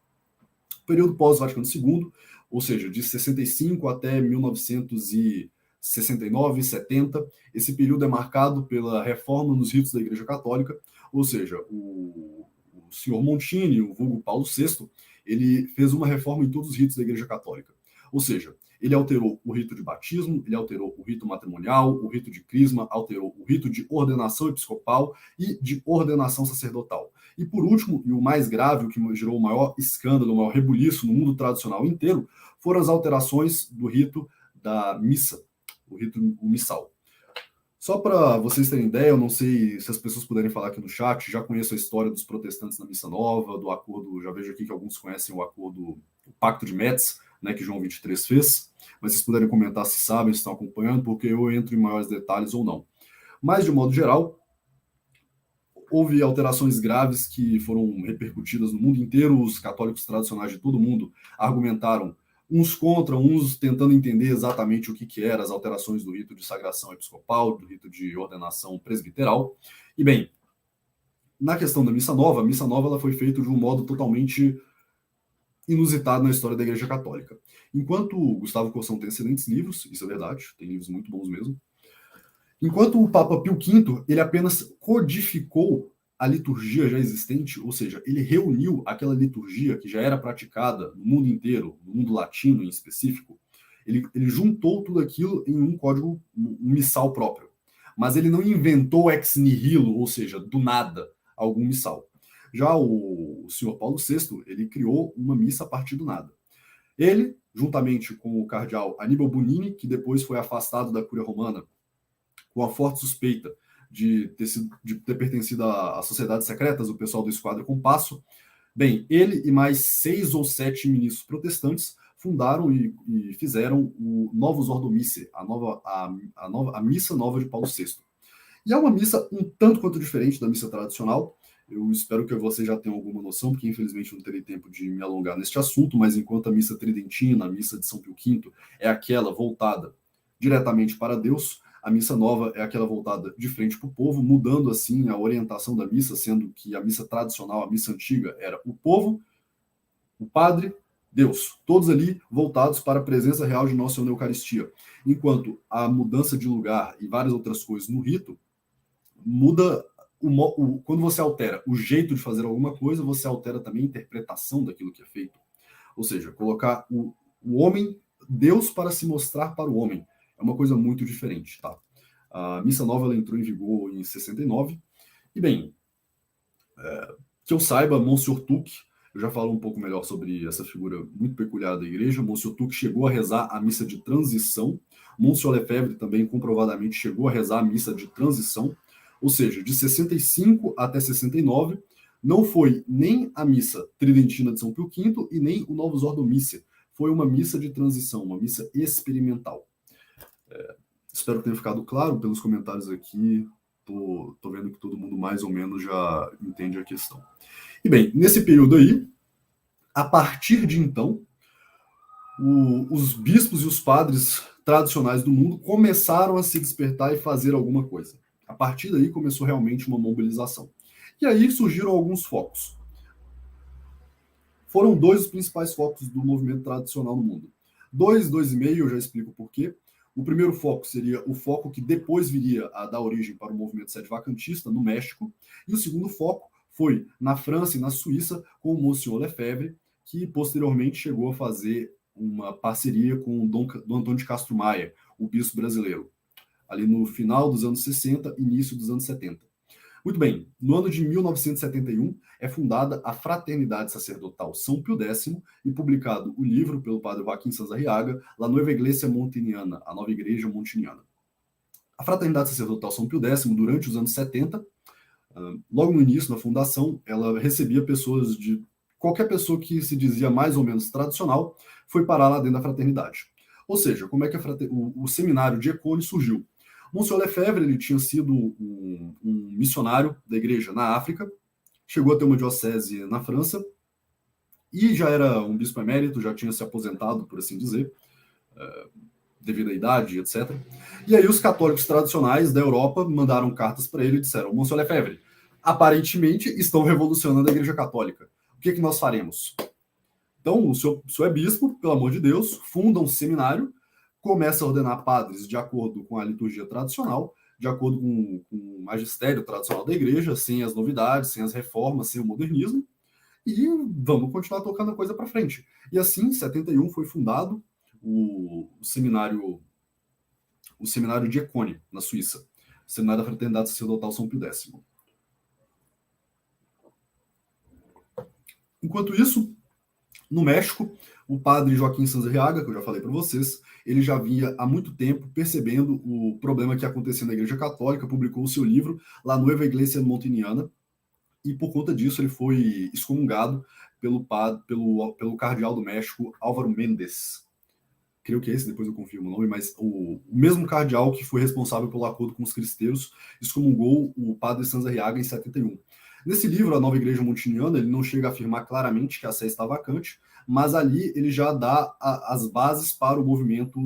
período pós-Vaticano II, ou seja, de 65 até 1969, 70, esse período é marcado pela reforma nos ritos da Igreja Católica, ou seja, o senhor Montini, o vulgo Paulo VI, ele fez uma reforma em todos os ritos da Igreja Católica. Ou seja, ele alterou o rito de batismo, ele alterou o rito matrimonial, o rito de crisma, alterou o rito de ordenação episcopal e de ordenação sacerdotal. E por último, e o mais grave, o que gerou o maior escândalo, o maior rebuliço no mundo tradicional inteiro, foram as alterações do rito da missa, o rito missal. Só para vocês terem ideia, eu não sei se as pessoas puderem falar aqui no chat, já conheço a história dos protestantes na Missa Nova, do acordo, já vejo aqui que alguns conhecem o acordo, o Pacto de Metz, né, que João 23 fez, mas vocês puderem comentar se sabem, se estão acompanhando, porque eu entro em maiores detalhes ou não. Mas, de modo geral, houve alterações graves que foram repercutidas no mundo inteiro. Os católicos tradicionais de todo mundo argumentaram, uns contra, uns tentando entender exatamente o que eram as alterações do rito de sagração episcopal, do rito de ordenação presbiteral. E bem, na questão da Missa Nova, ela foi feita de um modo totalmente inusitado na história da Igreja Católica. Enquanto o Gustavo Corsão tem excelentes livros, isso é verdade, tem livros muito bons mesmo, enquanto o Papa Pio V, ele apenas codificou a liturgia já existente, ou seja, ele reuniu aquela liturgia que já era praticada no mundo inteiro, no mundo latino em específico, ele juntou tudo aquilo em um código, um missal próprio. Mas ele não inventou ex nihilo, ou seja, do nada, algum missal. Já o senhor Paulo VI, ele criou uma missa a partir do nada. Ele, juntamente com o cardeal Aníbal Bonini, que depois foi afastado da Cúria Romana com a forte suspeita de ter pertencido às sociedades secretas, o pessoal do Esquadra Compasso. Bem, ele e mais 6 ou 7 ministros protestantes fundaram e fizeram o Novus Ordo Missae, a missa nova de Paulo VI. E é uma missa um tanto quanto diferente da missa tradicional. Eu espero que você já tenha alguma noção, porque infelizmente não terei tempo de me alongar neste assunto, mas enquanto a missa tridentina, a missa de São Pio V, é aquela voltada diretamente para Deus, a missa nova é aquela voltada de frente para o povo, mudando assim a orientação da missa, sendo que a missa tradicional, a missa antiga, era o povo, o padre, Deus, todos ali voltados para a presença real de Nossa Senhora na Eucaristia. Enquanto a mudança de lugar e várias outras coisas no rito, muda quando você altera o jeito de fazer alguma coisa, você altera também a interpretação daquilo que é feito. Ou seja, colocar o homem, Deus, para se mostrar para o homem. É uma coisa muito diferente, tá? A missa nova ela entrou em vigor em 69. E bem, que eu saiba, Monsenhor Tuque, eu já falo um pouco melhor sobre essa figura muito peculiar da igreja. Monsenhor Tuque chegou a rezar a missa de transição. Monsenhor Lefebvre também comprovadamente chegou a rezar a missa de transição. Ou seja, de 65 até 69, não foi nem a missa tridentina de São Pio V e nem o Novus Ordo Missae. Foi uma missa de transição, uma missa experimental. Espero que tenha ficado claro pelos comentários aqui. Tô vendo que todo mundo mais ou menos já entende a questão. E bem, nesse período aí, a partir de então, os bispos e os padres tradicionais do mundo começaram a se despertar e fazer alguma coisa. A partir daí começou realmente uma mobilização. E aí surgiram alguns focos. Foram 2 os principais focos do movimento tradicional no mundo. 2,5, eu já explico por quê. O primeiro foco seria o foco que depois viria a dar origem para o movimento sedevacantista no México. E o segundo foco foi na França e na Suíça com o Monsenhor Lefebvre, que posteriormente chegou a fazer uma parceria com o Dom Antônio de Castro Maia, o bispo brasileiro, ali no final dos anos 60, início dos anos 70. Muito bem, no ano de 1971 é fundada a Fraternidade Sacerdotal São Pio X e publicado o livro pelo padre Joaquim Sanz Arriaga, La Nueva Iglesia Montiniana, a Nova Igreja Montiniana. A Fraternidade Sacerdotal São Pio X, durante os anos 70, logo no início da fundação, ela recebia pessoas de... Qualquer pessoa que se dizia mais ou menos tradicional foi parar lá dentro da fraternidade. Ou seja, como é que o seminário de Econe surgiu? Monsenhor Lefebvre ele tinha sido um missionário da igreja na África, chegou a ter uma diocese na França e já era um bispo emérito, já tinha se aposentado, por assim dizer, devido à idade, etc. E aí os católicos tradicionais da Europa mandaram cartas para ele e disseram: Monsenhor Lefebvre, aparentemente estão revolucionando a igreja católica. O que nós faremos? Então, o senhor é bispo, pelo amor de Deus, funda um seminário, começa a ordenar padres de acordo com a liturgia tradicional, de acordo com o magistério tradicional da igreja, sem as novidades, sem as reformas, sem o modernismo, e vamos continuar tocando a coisa para frente. E assim, em 71, foi fundado o seminário de Econe, na Suíça, o Seminário da Fraternidade Sacerdotal São Pio X. Enquanto isso, no México, o padre Joaquim Sanz Arriaga, que eu já falei para vocês, ele já vinha há muito tempo percebendo o problema que acontecia na Igreja Católica, publicou o seu livro La Nueva Iglesia Montiniana, e por conta disso ele foi excomungado pelo cardeal do México, Álvaro Méndez. Creio que é esse, depois eu confirmo o nome, mas o mesmo cardeal que foi responsável pelo acordo com os cristeiros excomungou o padre Sanz Arriaga em 71. Nesse livro, A Nova Igreja Montiniana, ele não chega a afirmar claramente que a sé está vacante, mas ali ele já dá as bases para o movimento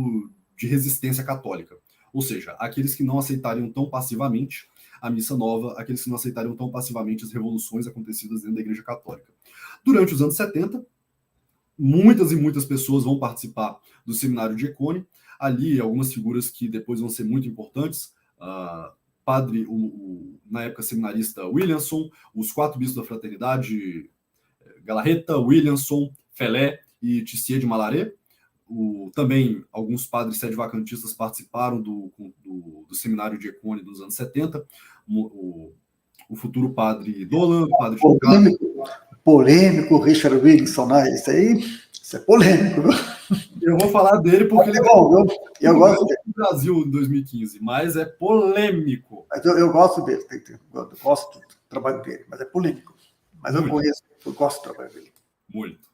de resistência católica. Ou seja, aqueles que não aceitariam tão passivamente a missa nova, aqueles que não aceitariam tão passivamente as revoluções acontecidas dentro da Igreja Católica. Durante os anos 70, muitas e muitas pessoas vão participar do seminário de Econe. Ali, algumas figuras que depois vão ser muito importantes, padre, na época seminarista Williamson, os 4 bispos da fraternidade, Galarreta, Williamson, Felé e Tissier de Malaret. Também alguns padres sedevacantistas participaram do seminário de Econe dos anos 70, o futuro padre Dolan, o padre polêmico Richard Williamson, né? Isso Isso é polêmico, viu? Eu vou falar dele porque ele bom, eu gosto dele. no Brasil em 2015, mas é polêmico. Mas eu gosto dele, eu gosto do trabalho dele, mas é polêmico. Mas eu conheço, eu gosto do trabalho dele. Muito.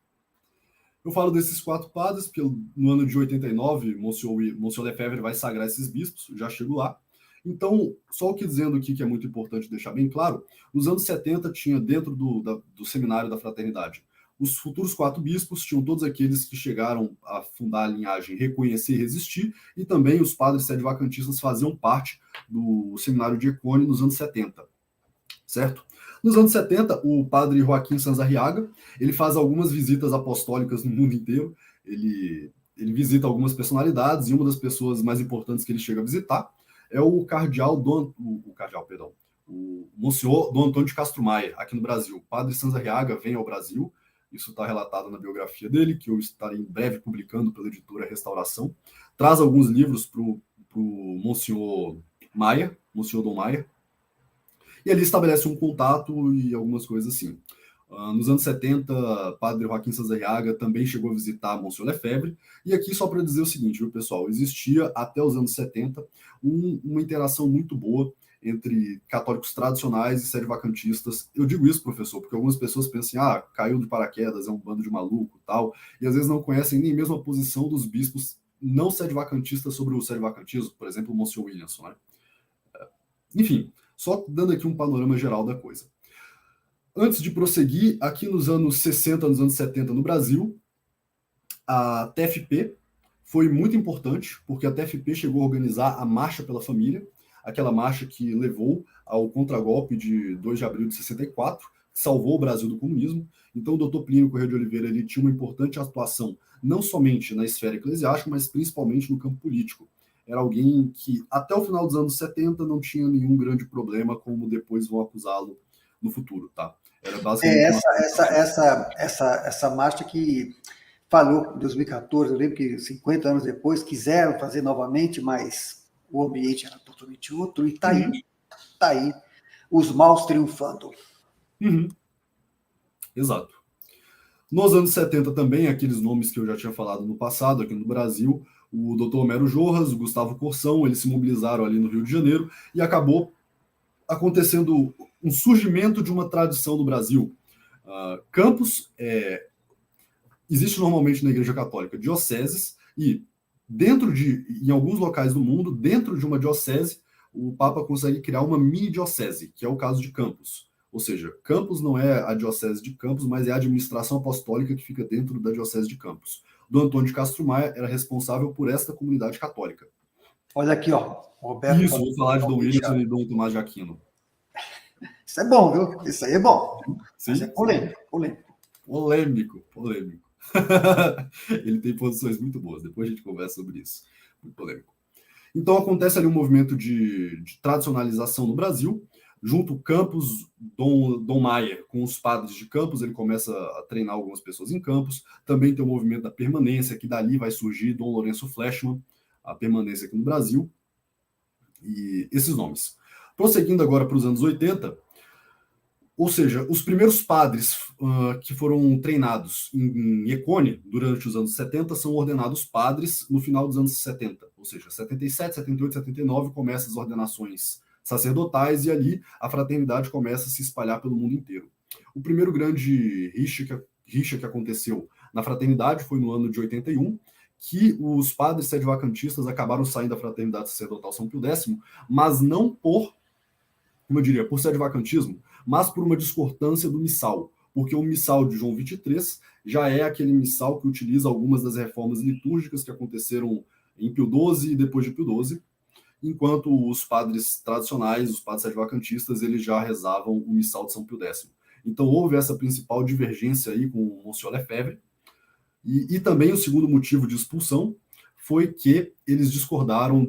Eu falo desses 4 padres, porque no ano de 89, Monsieur Lefebvre vai sagrar esses bispos, já chego lá. Então, só o que dizendo aqui que é muito importante deixar bem claro, nos anos 70 tinha dentro do seminário da fraternidade, os futuros 4 bispos, tinham todos aqueles que chegaram a fundar a linhagem Reconhecer e Resistir, e também os padres sede-vacantistas faziam parte do seminário de Econe nos anos 70, certo? Nos anos 70, o padre Joaquim Sanz Arriaga, ele faz algumas visitas apostólicas no mundo inteiro, ele visita algumas personalidades, e uma das pessoas mais importantes que ele chega a visitar é o Monsenhor Dom Antônio de Castro Maia, aqui no Brasil. O padre Sanz Arriaga vem ao Brasil, isso está relatado na biografia dele, que eu estarei em breve publicando pela editora Restauração. Traz alguns livros para o Monsenhor Dom Maia, e ali estabelece um contato e algumas coisas assim. Nos anos 70, padre Joaquim Sanz Arriaga também chegou a visitar Monsieur Lefebvre, e aqui só para dizer o seguinte, viu, pessoal, existia até os anos 70 uma interação muito boa entre católicos tradicionais e sede-vacantistas. Eu digo isso, professor, porque algumas pessoas pensam assim, caiu de paraquedas, é um bando de maluco e tal, e às vezes não conhecem nem mesmo a posição dos bispos não sede-vacantistas sobre o sede-vacantismo, por exemplo, o Monsieur Williamson, né? Enfim, só dando aqui um panorama geral da coisa. Antes de prosseguir, aqui nos anos 60, nos anos 70 no Brasil, a TFP foi muito importante, porque a TFP chegou a organizar a Marcha pela Família, aquela marcha que levou ao contragolpe de 2 de abril de 64, que salvou o Brasil do comunismo. Então, o doutor Plínio Corrêa de Oliveira ele tinha uma importante atuação, não somente na esfera eclesiástica, mas principalmente no campo político. Era alguém que, até o final dos anos 70, não tinha nenhum grande problema, como depois vão acusá-lo no futuro, tá? Era basicamente essa marcha que falhou em 2014, eu lembro que 50 anos depois quiseram fazer novamente, mas o ambiente era totalmente outro, e tá aí, os maus triunfando. Exato. Nos anos 70 também, aqueles nomes que eu já tinha falado no passado, aqui no Brasil, o Dr. Homero Jorras, o Gustavo Corsão, eles se mobilizaram ali no Rio de Janeiro e acabou acontecendo um surgimento de uma tradição no Brasil. Campos existe normalmente na Igreja Católica dioceses e em alguns locais do mundo, dentro de uma diocese, o Papa consegue criar uma mini diocese, que é o caso de Campos. Ou seja, Campos não é a diocese de Campos, mas é a administração apostólica que fica dentro da diocese de Campos. Dom Antônio de Castro Maia era responsável por esta comunidade católica. Olha aqui, ó. Roberto. Isso, vou falar de Dom Williamson e Dom Tomás de Aquino. Isso é bom, viu? Isso aí é bom. Sim, isso é polêmico. Polêmico. Ele tem posições muito boas, depois a gente conversa sobre isso. Muito polêmico. Então acontece ali um movimento de tradicionalização no Brasil, junto Campos, Dom Maia, com os padres de Campos, ele começa a treinar algumas pessoas em Campos. Também tem o movimento da permanência, que dali vai surgir Dom Lourenço Fleshman, a permanência aqui no Brasil, e esses nomes. Prosseguindo agora para os anos 80, ou seja, os primeiros padres que foram treinados em Econe durante os anos 70 são ordenados padres no final dos anos 70, ou seja, 77, 78, 79 começam as ordenações sacerdotais e ali a fraternidade começa a se espalhar pelo mundo inteiro. O primeiro grande rixa que aconteceu na fraternidade foi no ano de 81, que os padres sede-vacantistas acabaram saindo da fraternidade sacerdotal São Pio X, mas não por, como eu diria, por sede-vacantismo, mas por uma discordância do missal, porque o missal de João 23 já é aquele missal que utiliza algumas das reformas litúrgicas que aconteceram em Pio XII e depois de Pio XII, enquanto os padres tradicionais, os padres sede-vacantistas, eles já rezavam o missal de São Pio X. Então houve essa principal divergência aí com o Monsieur Lefebvre, e também o segundo motivo de expulsão foi que eles discordaram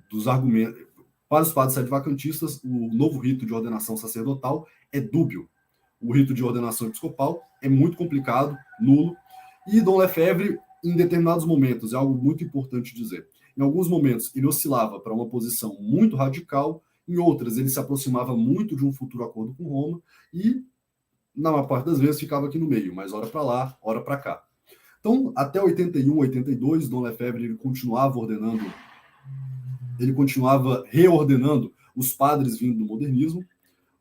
dos argumentos. Para os padres sede-vacantistas, o novo rito de ordenação sacerdotal é dúbio. O rito de ordenação episcopal é muito complicado, nulo, e Dom Lefebvre, em determinados momentos, é algo muito importante dizer, em alguns momentos ele oscilava para uma posição muito radical, em outras ele se aproximava muito de um futuro acordo com Roma, e na maior parte das vezes ficava aqui no meio, mas ora para lá, ora para cá. Então, até 81, 82, Dom Lefebvre ele continuava reordenando os padres vindo do modernismo,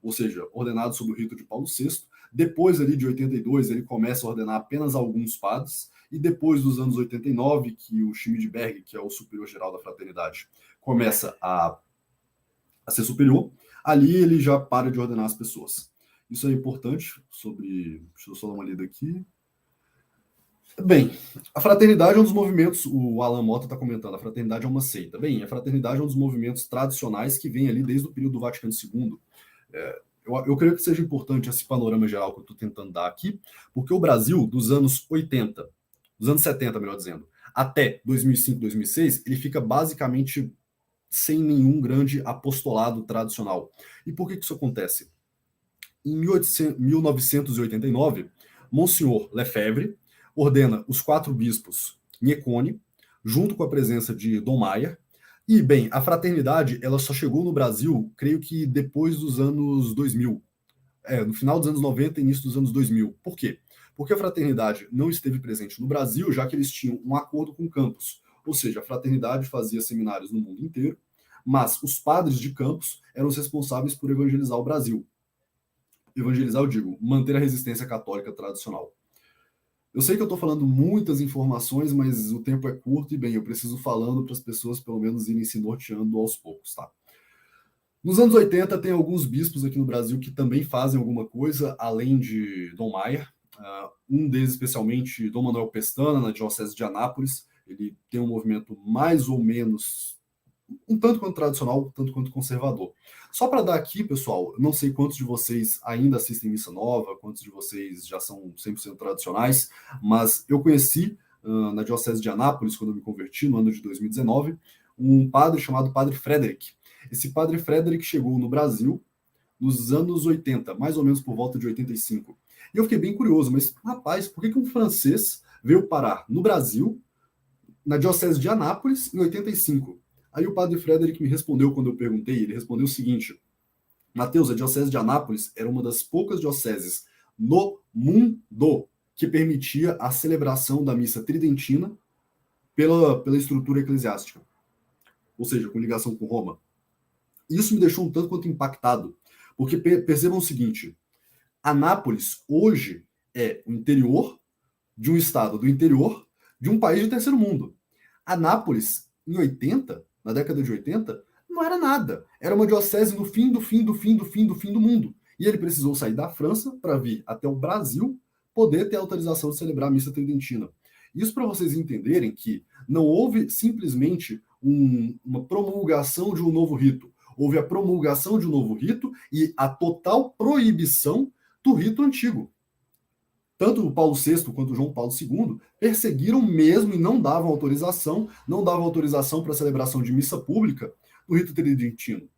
ou seja, ordenados sob o rito de Paulo VI. Depois ali de 82, ele começa a ordenar apenas alguns padres, e depois dos anos 89, que o Schmidberg, que é o superior geral da fraternidade, começa a ser superior, ali ele já para de ordenar as pessoas. Isso é importante sobre... Deixa eu só dar uma lida aqui. Bem, a fraternidade é um dos movimentos, o Alan Mota está comentando, a fraternidade é uma seita. Bem, a fraternidade é um dos movimentos tradicionais que vem ali desde o período do Vaticano II. Eu creio que seja importante esse panorama geral que eu estou tentando dar aqui, porque o Brasil, dos anos 80, dos anos 70, melhor dizendo, até 2005, 2006, ele fica basicamente sem nenhum grande apostolado tradicional. E por que isso acontece? Em 1989, Monsenhor Lefebvre ordena os 4 bispos em Econe, junto com a presença de Dom Maier. E, bem, a fraternidade ela só chegou no Brasil, creio que depois dos anos 2000. No final dos anos 90 e início dos anos 2000. Por quê? Porque a fraternidade não esteve presente no Brasil, já que eles tinham um acordo com Campos. Ou seja, a fraternidade fazia seminários no mundo inteiro, mas os padres de Campos eram os responsáveis por evangelizar o Brasil. Evangelizar, eu digo, manter a resistência católica tradicional. Eu sei que eu estou falando muitas informações, mas o tempo é curto e, bem, eu preciso falando para as pessoas, pelo menos, irem se norteando aos poucos, tá? Nos anos 80, tem alguns bispos aqui no Brasil que também fazem alguma coisa, além de Dom Maier. Um deles, especialmente, Dom Manuel Pestana, na Diocese de Anápolis. Ele tem um movimento mais ou menos um tanto quanto tradicional, um tanto quanto conservador. Só para dar aqui, pessoal, não sei quantos de vocês ainda assistem Missa Nova, quantos de vocês já são 100% tradicionais, mas eu conheci na Diocese de Anápolis, quando eu me converti, no ano de 2019, um padre chamado Padre Frederick. Esse Padre Frederick chegou no Brasil nos anos 80, mais ou menos por volta de 85. E eu fiquei bem curioso, mas, rapaz, por que um francês veio parar no Brasil, na Diocese de Anápolis, em 85? Aí o Padre Frederick me respondeu quando eu perguntei, ele respondeu o seguinte: Mateus, a Diocese de Anápolis era uma das poucas dioceses no mundo que permitia a celebração da missa tridentina pela estrutura eclesiástica, ou seja, com ligação com Roma. Isso me deixou um tanto quanto impactado, porque percebam o seguinte: Anápolis hoje é o interior de um estado do interior de um país de terceiro mundo. Anápolis, em 80, na década de 80, não era nada. Era uma diocese no fim do mundo. E ele precisou sair da França para vir até o Brasil poder ter autorização de celebrar a missa tridentina. Isso para vocês entenderem que não houve simplesmente uma promulgação de um novo rito. Houve a promulgação de um novo rito e a total proibição do rito antigo. Tanto o Paulo VI quanto o João Paulo II perseguiram mesmo e não davam autorização para a celebração de missa pública do rito tridentino.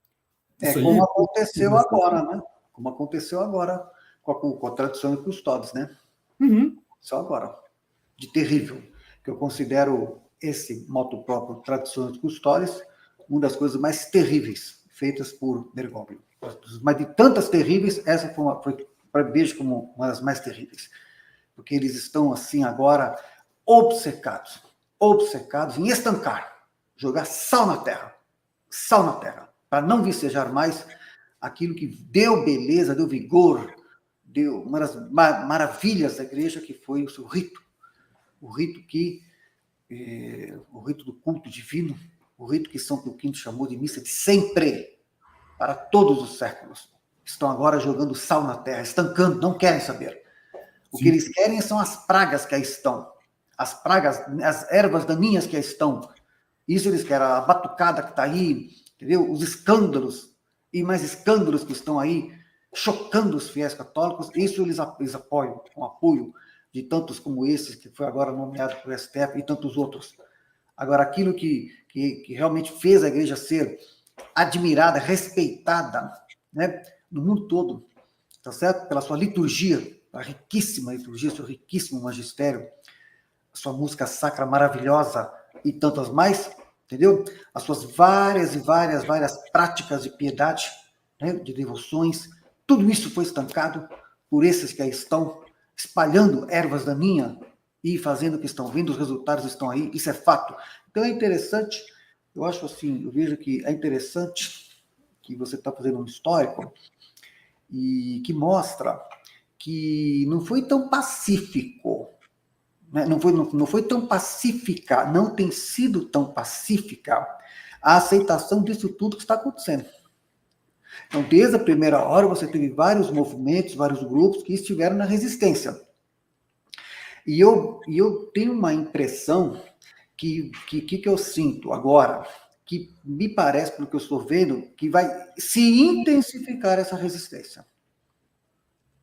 Como aconteceu agora, né? Como aconteceu agora com a tradição e custódios, né? Uhum. Só agora. De terrível. Que eu considero esse moto próprio, tradições e custódios, uma das coisas mais terríveis feitas por Bergoglio. Mas de tantas terríveis, essa foi para vejo como uma das mais terríveis. Porque eles estão, assim, agora obcecados em estancar, jogar sal na terra, para não vicejar mais aquilo que deu beleza, deu vigor, deu uma das maravilhas da igreja, que foi o seu rito. O rito do culto divino, o rito que São Pio V chamou de missa de sempre, para todos os séculos. Estão agora jogando sal na terra, estancando, não querem saber. O que eles querem são as pragas que aí estão, as pragas, as ervas daninhas que aí estão. Isso eles querem, a batucada que está aí, entendeu? Os escândalos, e mais escândalos que estão aí, chocando os fiéis católicos. Isso eles apoiam, com apoio de tantos como esses, que foi agora nomeado por STF, e tantos outros. Agora, aquilo que realmente fez a igreja ser admirada, respeitada, né, no mundo todo, tá certo? Pela sua liturgia, a riquíssima liturgia, seu riquíssimo magistério, a sua música sacra maravilhosa e tantas mais, entendeu? As suas várias práticas de piedade, né, de devoções, tudo isso foi estancado por esses que aí estão espalhando ervas daninhas, ir fazendo o que estão vendo, os resultados estão aí, isso é fato. Então é interessante, eu acho assim, eu vejo que é interessante que você está fazendo um histórico e que mostra que não foi tão pacífico, né? Não foi tão pacífica, não tem sido tão pacífica a aceitação disso tudo que está acontecendo. Então, desde a primeira hora, você teve vários movimentos, vários grupos que estiveram na resistência. E eu tenho uma impressão que eu sinto agora, que me parece, pelo que eu estou vendo, que vai se intensificar essa resistência.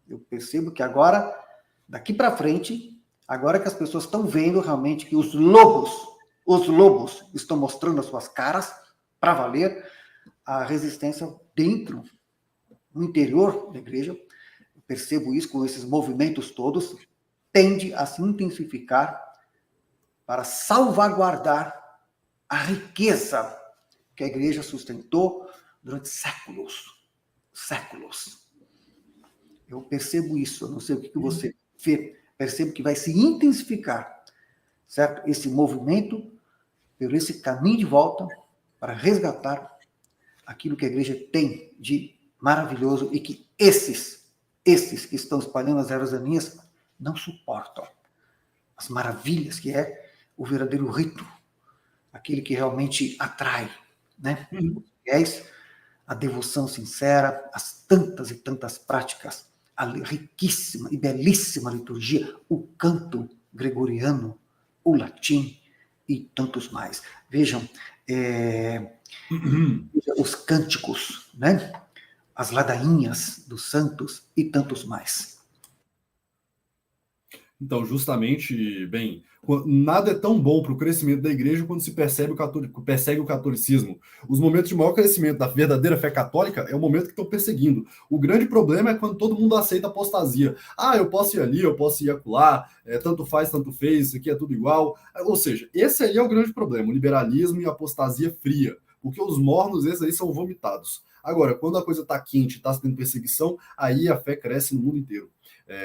Eu percebo que agora, daqui para frente, agora que as pessoas estão vendo realmente que os lobos estão mostrando as suas caras para valer, a resistência dentro, no interior da igreja, eu percebo isso com esses movimentos todos, tende a se intensificar para salvaguardar a riqueza que a igreja sustentou durante séculos. Eu percebo isso, eu não sei o que você vê, percebo que vai se intensificar, certo? Esse movimento, por esse caminho de volta, para resgatar aquilo que a igreja tem de maravilhoso e que esses que estão espalhando as ervas daninhas não suportam. As maravilhas que é o verdadeiro rito, aquele que realmente atrai, né? Os fiéis, a devoção sincera, as tantas e tantas práticas, a riquíssima e belíssima liturgia, o canto gregoriano, o latim e tantos mais. Vejam, os cânticos, né? As ladainhas dos santos e tantos mais. Então, justamente, bem, nada é tão bom para o crescimento da igreja quando se persegue o catolicismo. Os momentos de maior crescimento da verdadeira fé católica é o momento que estão perseguindo. O grande problema é quando todo mundo aceita a apostasia. Ah, eu posso ir ali, eu posso ir acolá, tanto faz, tanto fez, isso aqui é tudo igual. Ou seja, esse aí é o grande problema, o liberalismo e a apostasia fria. Porque os mornos, esses aí, são vomitados. Agora, quando a coisa está quente, está tendo perseguição, aí a fé cresce no mundo inteiro.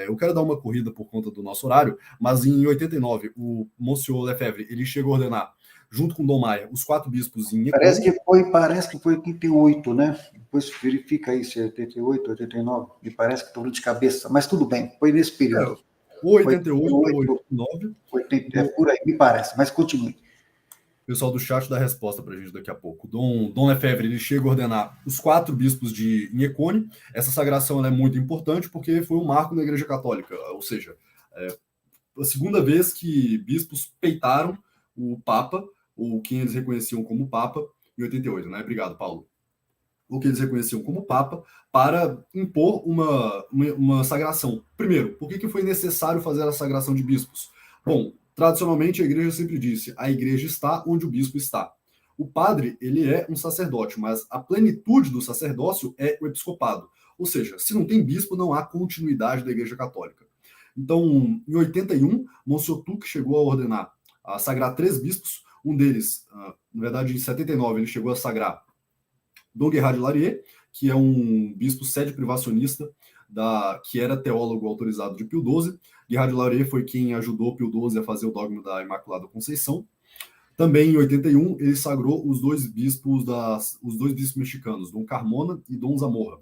Eu quero dar uma corrida por conta do nosso horário, mas em 89, o Monsieur Lefebvre, ele chegou a ordenar, junto com Dom Maia, os 4 bispos em Parece que foi 88, né? Depois verifica aí se é 88, 89, me parece que estou de cabeça, mas tudo bem, foi nesse período. 88 ou 89. 80, é por aí, me parece, mas continue. O pessoal do chat dá a resposta para a gente daqui a pouco. Dom Lefebvre, ele chega a ordenar os 4 bispos de Inhecone. Essa sagração é muito importante porque foi um marco na Igreja Católica, ou seja, a segunda vez que bispos peitaram o Papa, ou quem eles reconheciam como Papa, em 88, né? Obrigado, Paulo. O que eles reconheciam como Papa, para impor uma sagração. Primeiro, por que foi necessário fazer a sagração de bispos? Bom, tradicionalmente a igreja sempre disse, a igreja está onde o bispo está. O padre, ele é um sacerdote, mas a plenitude do sacerdócio é o episcopado. Ou seja, se não tem bispo, não há continuidade da igreja católica. Então, em 81, Monsieur Tuc chegou a ordenar, a sagrar 3 bispos, um deles, na verdade, em 79, ele chegou a sagrar Dom Gerard de Larier, que é um bispo sede privacionista, que era teólogo autorizado de Pio XII. Gerard de Larier foi quem ajudou Pio XII a fazer o dogma da Imaculada Conceição. Também em 81, ele sagrou os dois bispos mexicanos, Dom Carmona e Dom Zamorra.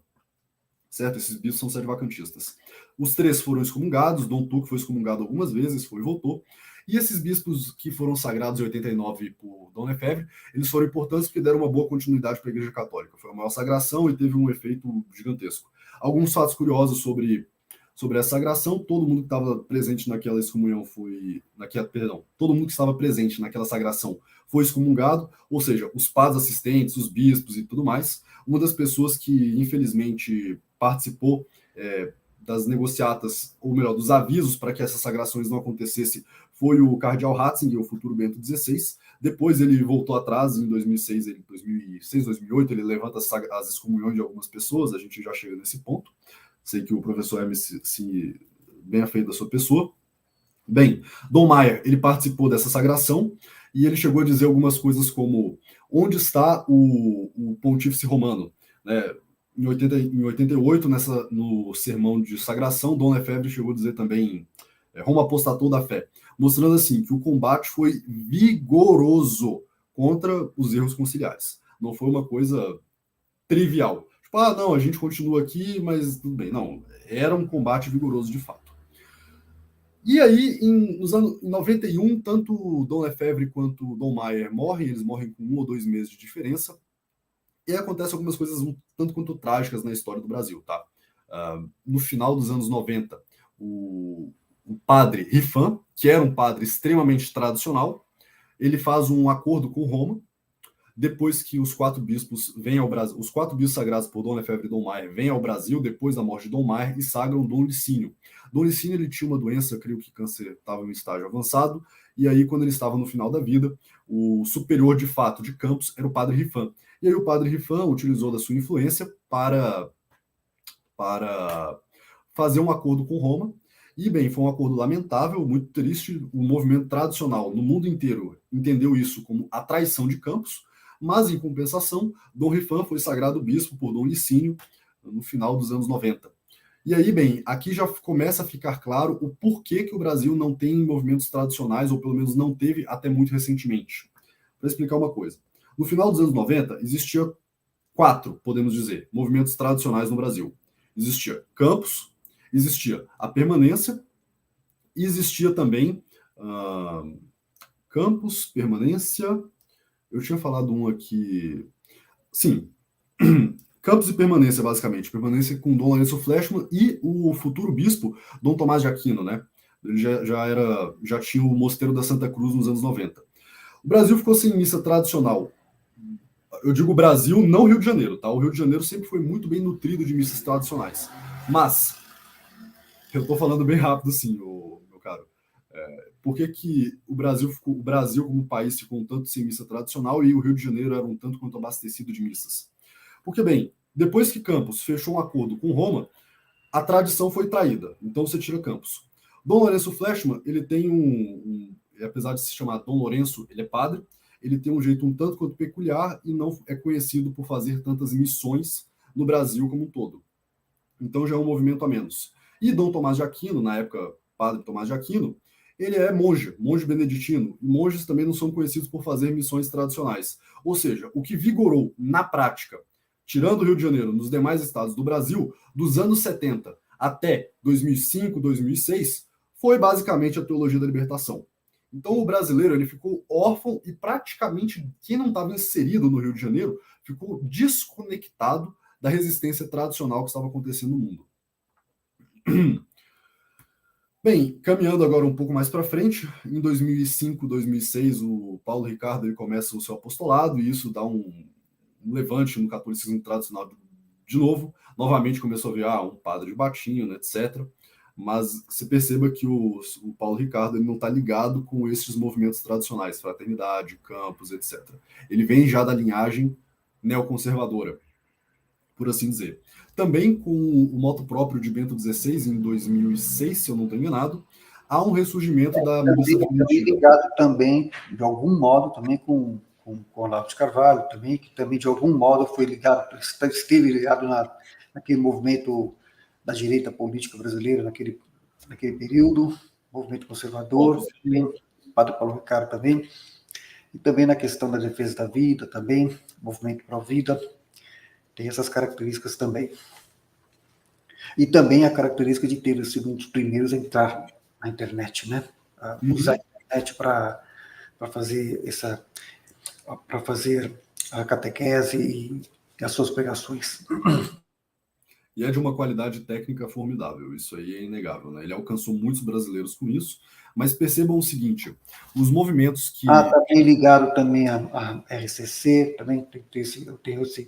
Certo? Esses bispos são sede-vacantistas. Os 3 foram excomungados, Dom Tuc foi excomungado algumas vezes, foi e voltou. E esses bispos que foram sagrados em 89 por Dom Lefebvre, eles foram importantes porque deram uma boa continuidade para a Igreja Católica. Foi a maior sagração e teve um efeito gigantesco. Alguns fatos curiosos sobre essa sagração: todo mundo que estava presente naquela excomunhão todo mundo que estava presente naquela sagração foi excomungado, ou seja, os padres assistentes, os bispos e tudo mais. Uma das pessoas que, infelizmente, participou das negociatas, ou melhor, dos avisos para que essas sagrações não acontecessem, foi o cardeal Ratzinger, o futuro Bento XVI. Depois ele voltou atrás, em 2006, 2008, ele levanta as excomunhões de algumas pessoas, a gente já chega nesse ponto. Sei que o professor Hermes se bem afeito da sua pessoa. Bem, Dom Maia, ele participou dessa sagração e ele chegou a dizer algumas coisas como: onde está o pontífice romano? Né? Em 88, no sermão de sagração, Dom Lefebvre chegou a dizer também Roma apostatou da fé, mostrando assim que o combate foi vigoroso contra os erros conciliares. Não foi uma coisa trivial. Tipo, não, a gente continua aqui, mas tudo bem. Não, era um combate vigoroso de fato. E aí, nos anos 91, tanto Dom Lefebvre quanto Dom Maier morrem, eles morrem com 1 ou 2 meses de diferença, e acontecem algumas coisas um tanto quanto trágicas na história do Brasil, tá? No final dos anos 90, o padre Rifan, que era um padre extremamente tradicional, ele faz um acordo com Roma, depois que os 4 bispos vêm ao Brasil, os 4 bispos sagrados por Dom Lefebvre e Dom Maier vêm ao Brasil depois da morte de Dom Maier e sagram Dom Licínio. Dom Licínio, ele tinha uma doença, creio que câncer, estava em um estágio avançado, e aí quando ele estava no final da vida, o superior de fato de Campos era o padre Rifan. E aí o padre Rifan utilizou da sua influência para fazer um acordo com Roma, e bem, foi um acordo lamentável, muito triste, o movimento tradicional no mundo inteiro entendeu isso como a traição de Campos, mas, em compensação, Dom Rifan foi sagrado bispo por Dom Licínio no final dos anos 90. E aí, bem, aqui já começa a ficar claro o porquê que o Brasil não tem movimentos tradicionais, ou pelo menos não teve até muito recentemente. Para explicar uma coisa. No final dos anos 90, existia 4, podemos dizer, movimentos tradicionais no Brasil. Existia Campos, existia a Permanência, e existia também Campos, Permanência... Eu tinha falado um aqui... Sim, Campos e Permanência, basicamente. Permanência com Dom Lourenço Fleshman e o futuro bispo, Dom Tomás de Aquino, né? Ele já tinha o Mosteiro da Santa Cruz nos anos 90. O Brasil ficou sem missa tradicional. Eu digo Brasil, não Rio de Janeiro, tá? O Rio de Janeiro sempre foi muito bem nutrido de missas tradicionais. Mas, eu tô falando bem rápido, sim, meu caro. Por que o Brasil como país ficou um tanto sem missa tradicional e o Rio de Janeiro era um tanto quanto abastecido de missas? Porque, bem, depois que Campos fechou um acordo com Roma, a tradição foi traída. Então você tira Campos. Dom Lourenço Fleshman, ele tem apesar de se chamar Dom Lourenço, ele é padre, ele tem um jeito um tanto quanto peculiar e não é conhecido por fazer tantas missões no Brasil como um todo. Então já é um movimento a menos. E Dom Tomás de Aquino, na época, padre Tomás de Aquino, ele é monge beneditino, e monges também não são conhecidos por fazer missões tradicionais. Ou seja, o que vigorou na prática, tirando o Rio de Janeiro, nos demais estados do Brasil, dos anos 70 até 2005, 2006, foi basicamente a teologia da libertação. Então o brasileiro ele ficou órfão e praticamente quem não estava inserido no Rio de Janeiro ficou desconectado da resistência tradicional que estava acontecendo no mundo. Bem, caminhando agora um pouco mais para frente, em 2005, 2006, o Paulo Ricardo ele começa o seu apostolado e isso dá um levante no catolicismo tradicional de novo. Novamente começou a ver um padre de batinho, né, etc. Mas você perceba que o Paulo Ricardo ele não está ligado com esses movimentos tradicionais, fraternidade, campos, etc. Ele vem já da linhagem neoconservadora, por assim dizer. Também com o moto próprio de Bento XVI, em 2006, se eu não estou enganado, há um ressurgimento da missa primitiva. Ligado também, de algum modo, também com Olavo de Carvalho, também, que também, de algum modo, foi ligado, esteve ligado naquele movimento da direita política brasileira, naquele período, movimento conservador, também, Padre Paulo Ricardo também, e também na questão da defesa da vida, também, movimento pró-vida, tem essas características também. E também a característica de ter sido um dos primeiros a entrar na internet, né? Usar a internet para fazer a catequese e as suas pregações. E é de uma qualidade técnica formidável, isso aí é inegável, né? Ele alcançou muitos brasileiros com isso, mas percebam o seguinte, os movimentos que... também ligado também a RCC, também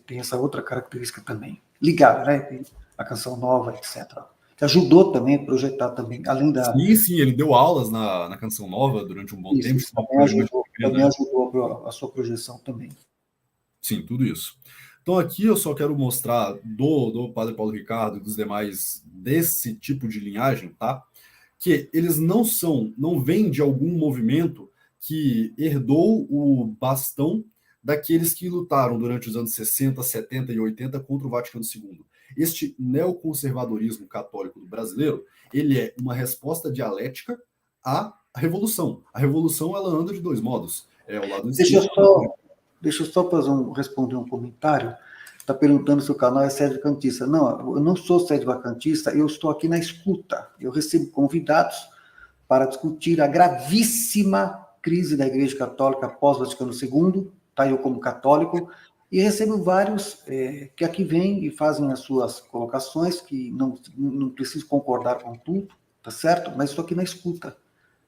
tem essa outra característica também. Ligado, né? Tem a Canção Nova, etc. Que ajudou também a projetar também, além da... Sim, ele deu aulas na Canção Nova durante um bom tempo. Isso também ajudou a sua projeção também. Sim, tudo isso. Então aqui eu só quero mostrar do Padre Paulo Ricardo e dos demais desse tipo de linhagem, tá? Que eles não vêm de algum movimento que herdou o bastão daqueles que lutaram durante os anos 60, 70 e 80 contra o Vaticano II. este neoconservadorismo católico do brasileiro, ele é uma resposta dialética à revolução. A revolução, ela anda de dois modos. É o lado esquerdo. Deixa eu só responder um comentário. Está perguntando se o canal é sede vacantista. Não, eu não sou sede vacantista, eu estou aqui na escuta. Eu recebo convidados para discutir a gravíssima crise da Igreja Católica pós-Vaticano II, tá? Eu como católico, e recebo vários que aqui vêm e fazem as suas colocações, que não preciso concordar com tudo, tá certo? Mas estou aqui na escuta.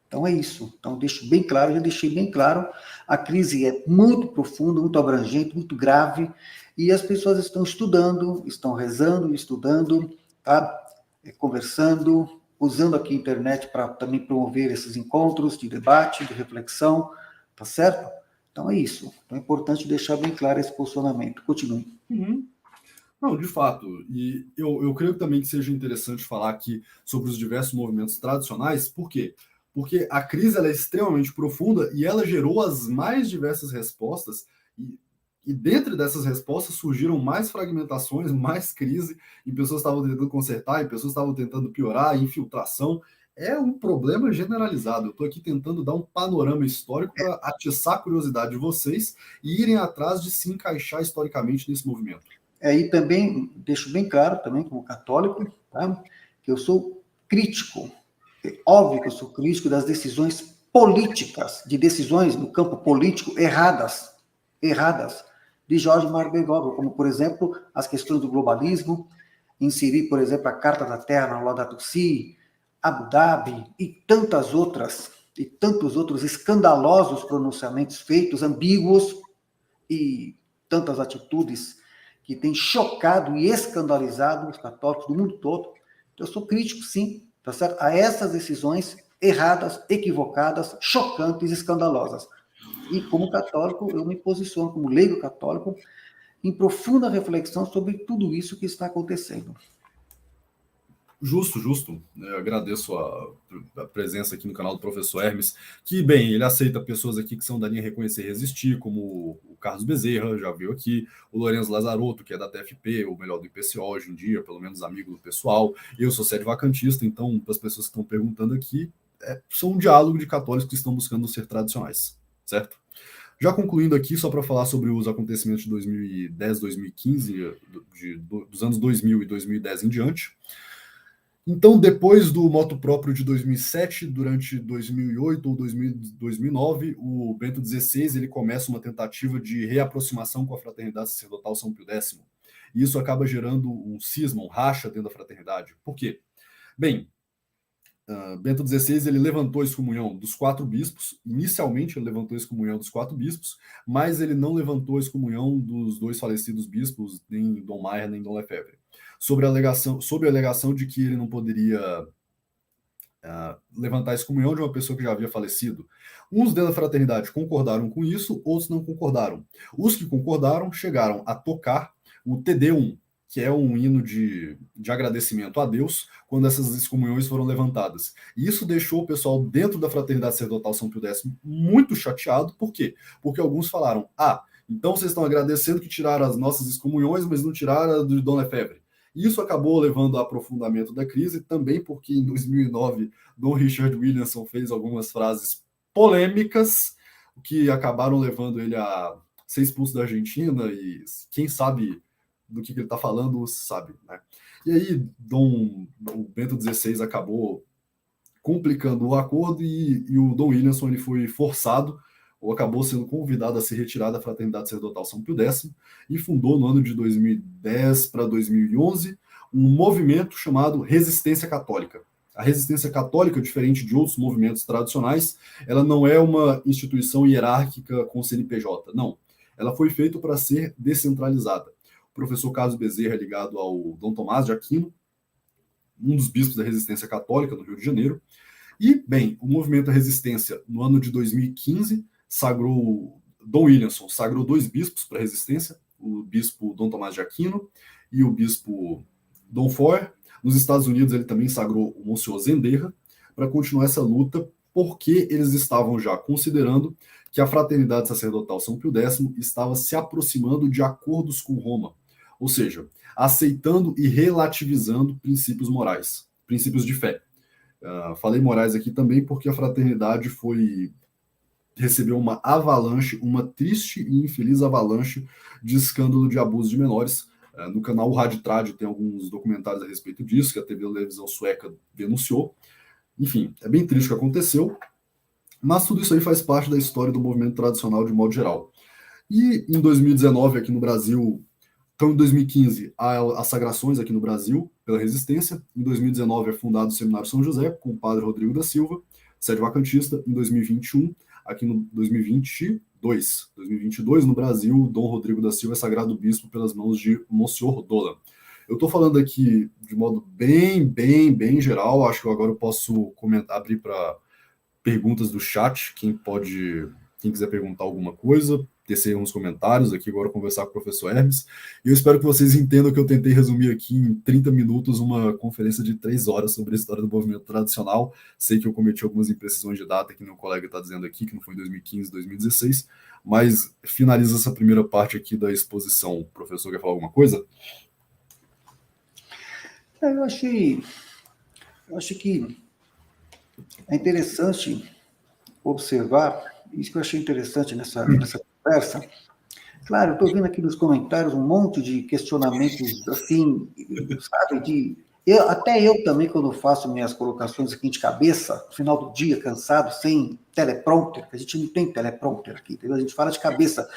Então é isso. Então deixo bem claro, já deixei bem claro, a crise é muito profunda, muito abrangente, muito grave, e as pessoas estão estudando, estão rezando, estudando, tá? Conversando, usando aqui a internet para também promover esses encontros de debate, de reflexão, tá certo? Então é isso. Então é importante deixar bem claro esse posicionamento. Continue. Uhum. Não, de fato. E eu creio também que seja interessante falar aqui sobre os diversos movimentos tradicionais. Por quê? Porque a crise ela é extremamente profunda e ela gerou as mais diversas respostas. E dentro dessas respostas surgiram mais fragmentações, mais crise, e pessoas estavam tentando consertar, e pessoas estavam tentando piorar, infiltração. É um problema generalizado. Eu estou aqui tentando dar um panorama histórico para atiçar a curiosidade de vocês e irem atrás de se encaixar historicamente nesse movimento. E também deixo bem claro, também como católico, tá? Que eu sou crítico. É óbvio que eu sou crítico das decisões políticas, de decisões no campo político erradas, de Jorge Mário Bergoglio, como, por exemplo, as questões do globalismo, inserir, por exemplo, a Carta da Terra na Laudato Si, Abu Dhabi e tantas outras, e tantos outros escandalosos pronunciamentos feitos, ambíguos, e tantas atitudes que têm chocado e escandalizado os católicos do mundo todo. Eu sou crítico, sim, tá certo? A essas decisões erradas, equivocadas, chocantes, escandalosas. E como católico, eu me posiciono como leigo católico em profunda reflexão sobre tudo isso que está acontecendo. Justo. Eu agradeço a presença aqui no canal do professor Hermes, que, bem, ele aceita pessoas aqui que são da linha Reconhecer e Resistir, como o Carlos Bezerra, já viu aqui, o Lourenço Lazarotto, que é da TFP, ou melhor, do IPCO hoje em dia, pelo menos amigo do pessoal. Eu sou sede vacantista, então, para as pessoas que estão perguntando aqui, são um diálogo de católicos que estão buscando ser tradicionais, certo? Já concluindo aqui, só para falar sobre os acontecimentos de 2010, 2015, dos anos 2000 e 2010 em diante. Então, depois do motu próprio de 2007, durante 2008 ou 2009, o Bento XVI ele começa uma tentativa de reaproximação com a Fraternidade Sacerdotal São Pio X. E isso acaba gerando um cisma, um racha dentro da fraternidade. Por quê? Bem, Bento XVI ele levantou a excomunhão dos 4 bispos. Inicialmente, ele levantou a excomunhão dos 4 bispos, mas ele não levantou a excomunhão dos 2 falecidos bispos, nem Dom Maier, nem Dom Lefebvre. Sob a alegação de que ele não poderia levantar a excomunhão de uma pessoa que já havia falecido. Uns dentro da fraternidade concordaram com isso, outros não concordaram. Os que concordaram chegaram a tocar o Te-Deum, que é um hino de agradecimento a Deus, quando essas excomunhões foram levantadas. E isso deixou o pessoal dentro da Fraternidade Sacerdotal São Pio X muito chateado. Por quê? Porque alguns falaram, então vocês estão agradecendo que tiraram as nossas excomunhões, mas não tiraram a do Dom Lefebvre. Isso acabou levando ao aprofundamento da crise, também porque em 2009 Dom Richard Williamson fez algumas frases polêmicas, que acabaram levando ele a ser expulso da Argentina, e quem sabe do que ele está falando, sabe, né? E aí o Bento XVI acabou complicando o acordo e o Dom Williamson ele foi forçado ou acabou sendo convidado a se retirar da Fraternidade Sacerdotal São Pio X e fundou no ano de 2010 para 2011 um movimento chamado Resistência Católica. A Resistência Católica, diferente de outros movimentos tradicionais, ela não é uma instituição hierárquica com CNPJ, não. Ela foi feita para ser descentralizada. O professor Carlos Bezerra é ligado ao Dom Tomás de Aquino, um dos bispos da Resistência Católica do Rio de Janeiro. E, bem, o movimento da Resistência, no ano de 2015, Dom Williamson sagrou 2 bispos para a Resistência, o bispo Dom Tomás de Aquino e o bispo Dom Foer. Nos Estados Unidos, ele também sagrou o Monsenhor Zenderra para continuar essa luta, porque eles estavam já considerando que a Fraternidade Sacerdotal São Pio X estava se aproximando de acordos com Roma. ou seja, aceitando e relativizando princípios morais, princípios de fé. Falei morais aqui também porque a fraternidade recebeu uma avalanche, uma triste e infeliz avalanche de escândalo de abuso de menores. No canal Raditrad tem alguns documentários a respeito disso, que a televisão sueca denunciou. Enfim, é bem triste o que aconteceu, mas tudo isso aí faz parte da história do movimento tradicional de modo geral. E em 2019, aqui no Brasil, então em 2015, há as sagrações aqui no Brasil pela resistência. Em 2019 é fundado o Seminário São José, com o padre Rodrigo da Silva, sede vacantista. Em 2021, aqui no 2022, no Brasil, Dom Rodrigo da Silva é sagrado bispo pelas mãos de Monsenhor Dolan. Eu estou falando aqui de modo bem geral, acho que agora eu posso abrir para perguntas do chat, quem quiser perguntar alguma coisa, tecer uns comentários aqui, agora conversar com o professor Hermes, e eu espero que vocês entendam que eu tentei resumir aqui em 30 minutos uma conferência de 3 horas sobre a história do movimento tradicional. Sei que eu cometi algumas imprecisões de data, que meu colega está dizendo aqui, que não foi em 2015, 2016, mas finaliza essa primeira parte aqui da exposição. O professor quer falar alguma coisa? Eu achei que é interessante observar, isso que eu achei interessante nessa conversa. Claro, eu estou vendo aqui nos comentários um monte de questionamentos, assim, sabe, até eu também, quando faço minhas colocações aqui de cabeça, no final do dia, cansado, sem teleprompter, que a gente não tem teleprompter aqui, entendeu? A gente fala de cabeça.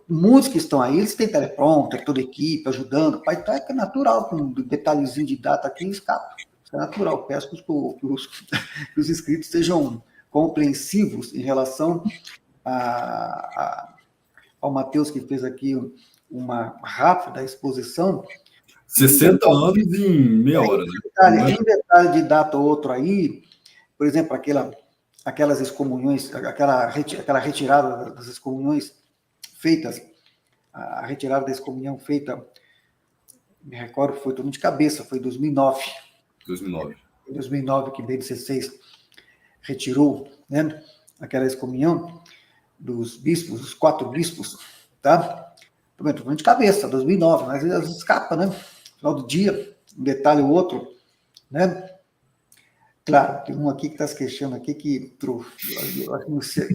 Muitos que estão aí, eles têm teleprompter, toda a equipe ajudando, então é natural, com um detalhezinho de data aqui, escapa. Isso é natural. Peço que os inscritos sejam compreensivos em relação ao Matheus, que fez aqui uma rápida exposição. 60 anos em meia hora, né? Em detalhe de data ou outro aí, por exemplo, aquelas excomunhões, aquela retirada das excomunhões feitas, a retirada da excomunhão feita, me recordo, foi todo de cabeça, foi em 2009. 2009 que Bento XVI retirou, né, aquela excomunhão dos bispos, os 4 bispos, tá? Estou falando de cabeça, 2009, mas às vezes escapa, né? No final do dia, um detalhe ou outro, né? Claro, tem um aqui que está se queixando aqui que eu acho que você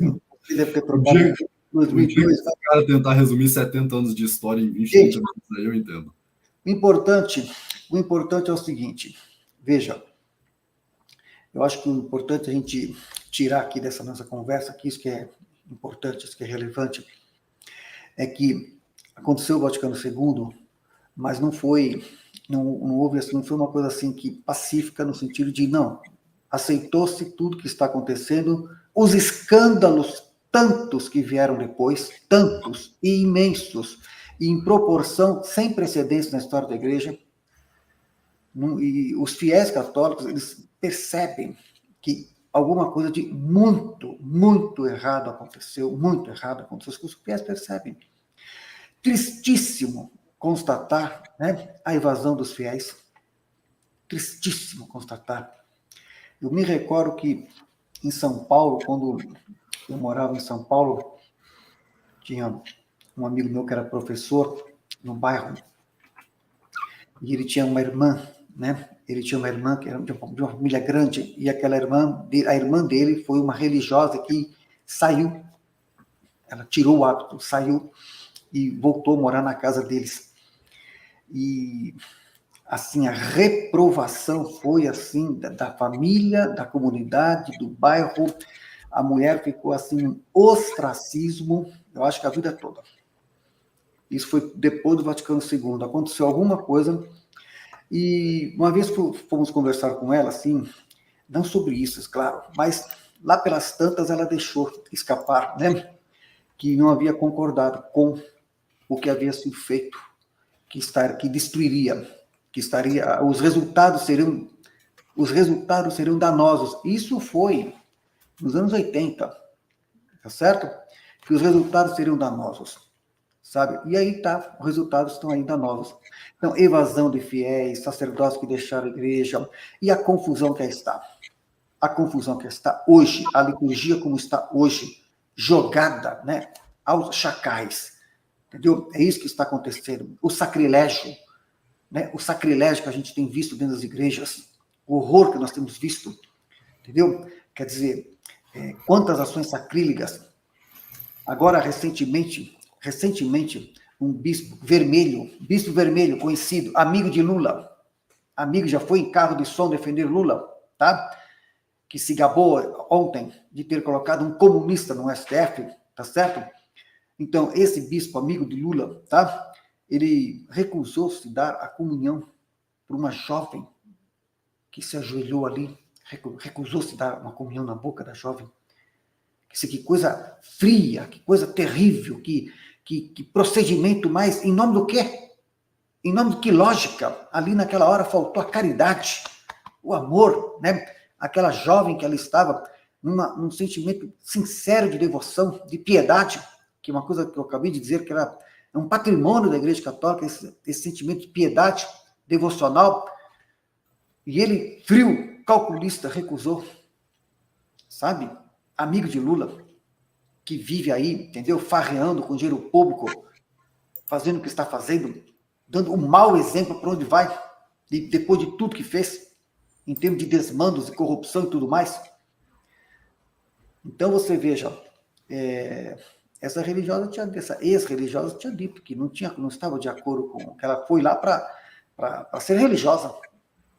deve ter trocado em 2002. O cara tentar resumir 70 anos de história em 20 minutos, aí eu entendo. O importante é o seguinte, veja, eu acho que o importante é a gente tirar aqui dessa nossa conversa, que isso que é importante, isso que é relevante, é que aconteceu o Vaticano II, mas não houve assim, não foi uma coisa assim que pacífica no sentido de não, aceitou-se tudo que está acontecendo, os escândalos tantos que vieram depois, tantos e imensos, e em proporção sem precedentes na história da Igreja, e os fiéis católicos, eles percebem que alguma coisa de muito errado aconteceu, os fiéis percebem. Tristíssimo constatar, né, a evasão dos fiéis, tristíssimo constatar. Eu me recordo que em São Paulo, quando eu morava em São Paulo, tinha um amigo meu que era professor no bairro, e ele tinha uma irmã, né? Ele tinha uma irmã que era de uma família grande, e aquela irmã, a irmã dele foi uma religiosa que saiu, ela tirou o hábito, saiu e voltou a morar na casa deles. E assim, a reprovação foi assim, da família, da comunidade, do bairro. A mulher ficou assim, um ostracismo, eu acho que a vida toda. Isso foi depois do Vaticano II. Aconteceu alguma coisa, e uma vez fomos conversar com ela, assim, não sobre isso, claro, mas lá pelas tantas ela deixou escapar, né, que não havia concordado com o que havia sido feito, que destruiria, os resultados seriam danosos. Isso foi nos anos 80, tá certo? Que os resultados seriam danosos, sabe? E aí tá, os resultados estão aí danosos. Então, evasão de fiéis, sacerdotes que deixaram a igreja, e a confusão que está. A confusão que está hoje, a liturgia como está hoje, jogada, né, aos chacais. entendeu? É isso que está acontecendo. O sacrilégio, né? O sacrilégio que a gente tem visto dentro das igrejas, o horror que nós temos visto, entendeu? Quer dizer, quantas ações sacrílegas. Agora, recentemente, um bispo vermelho, conhecido, amigo de Lula, amigo, já foi em carro de som defender Lula, tá? Que se gabou ontem de ter colocado um comunista no STF, tá certo? Então, esse bispo, amigo de Lula, tá? Ele recusou-se dar a comunhão para uma jovem que se ajoelhou ali, recusou-se dar uma comunhão na boca da jovem. Que coisa fria, que coisa terrível, que procedimento mais, em nome do quê? Em nome de que lógica? Ali naquela hora faltou a caridade, o amor, né? Aquela jovem que ela estava num sentimento sincero de devoção, de piedade, que é uma coisa que eu acabei de dizer, que era um patrimônio da Igreja Católica, esse sentimento de piedade devocional, e ele, frio, calculista, recusou, sabe? Amigo de Lula, que vive aí, entendeu? Farreando com dinheiro público, fazendo o que está fazendo, dando um mau exemplo para onde vai, depois de tudo que fez, em termos de desmandos e corrupção e tudo mais. Então, você veja, essa ex-religiosa tinha dito que não estava de acordo com, que ela foi lá para ser religiosa,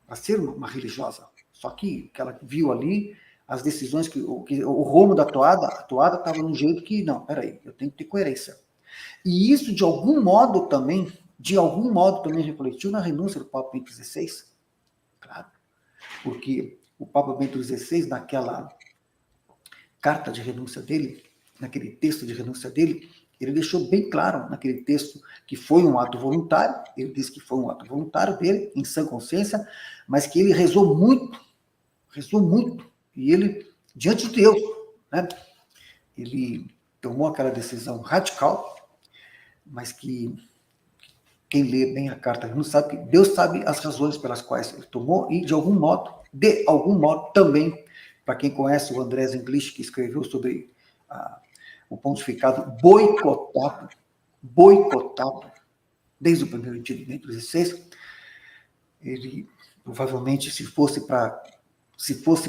para ser uma religiosa. Só que ela viu ali as decisões, o rumo da toada, a toada estava num jeito que, não, peraí, eu tenho que ter coerência. E isso, de algum modo também refletiu na renúncia do Papa Bento XVI. Claro, porque o Papa Bento XVI, naquela carta de renúncia dele, naquele texto de renúncia dele, ele deixou bem claro naquele texto que foi um ato voluntário, ele disse que foi um ato voluntário dele, em sã consciência, mas que ele rezou muito, e ele, diante de Deus, né, ele tomou aquela decisão radical, mas que quem lê bem a carta não sabe que Deus sabe as razões pelas quais ele tomou, e de algum modo também, para quem conhece o Andrés English, que escreveu sobre o pontificado boicotado, desde o primeiro dia de Bento XVI, ele provavelmente, se fosse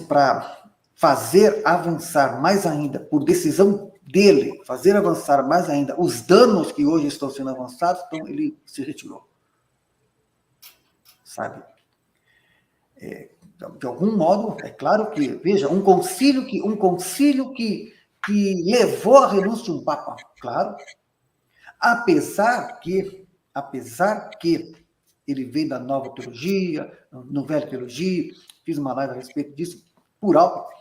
para fazer avançar mais ainda, por decisão dele, fazer avançar mais ainda os danos que hoje estão sendo avançados, então ele se retirou. Sabe? De algum modo, é claro que, veja, um concílio que levou à renúncia de um Papa, claro, apesar que ele veio da nova teologia, no velha teologia, fiz uma live a respeito disso, por alto,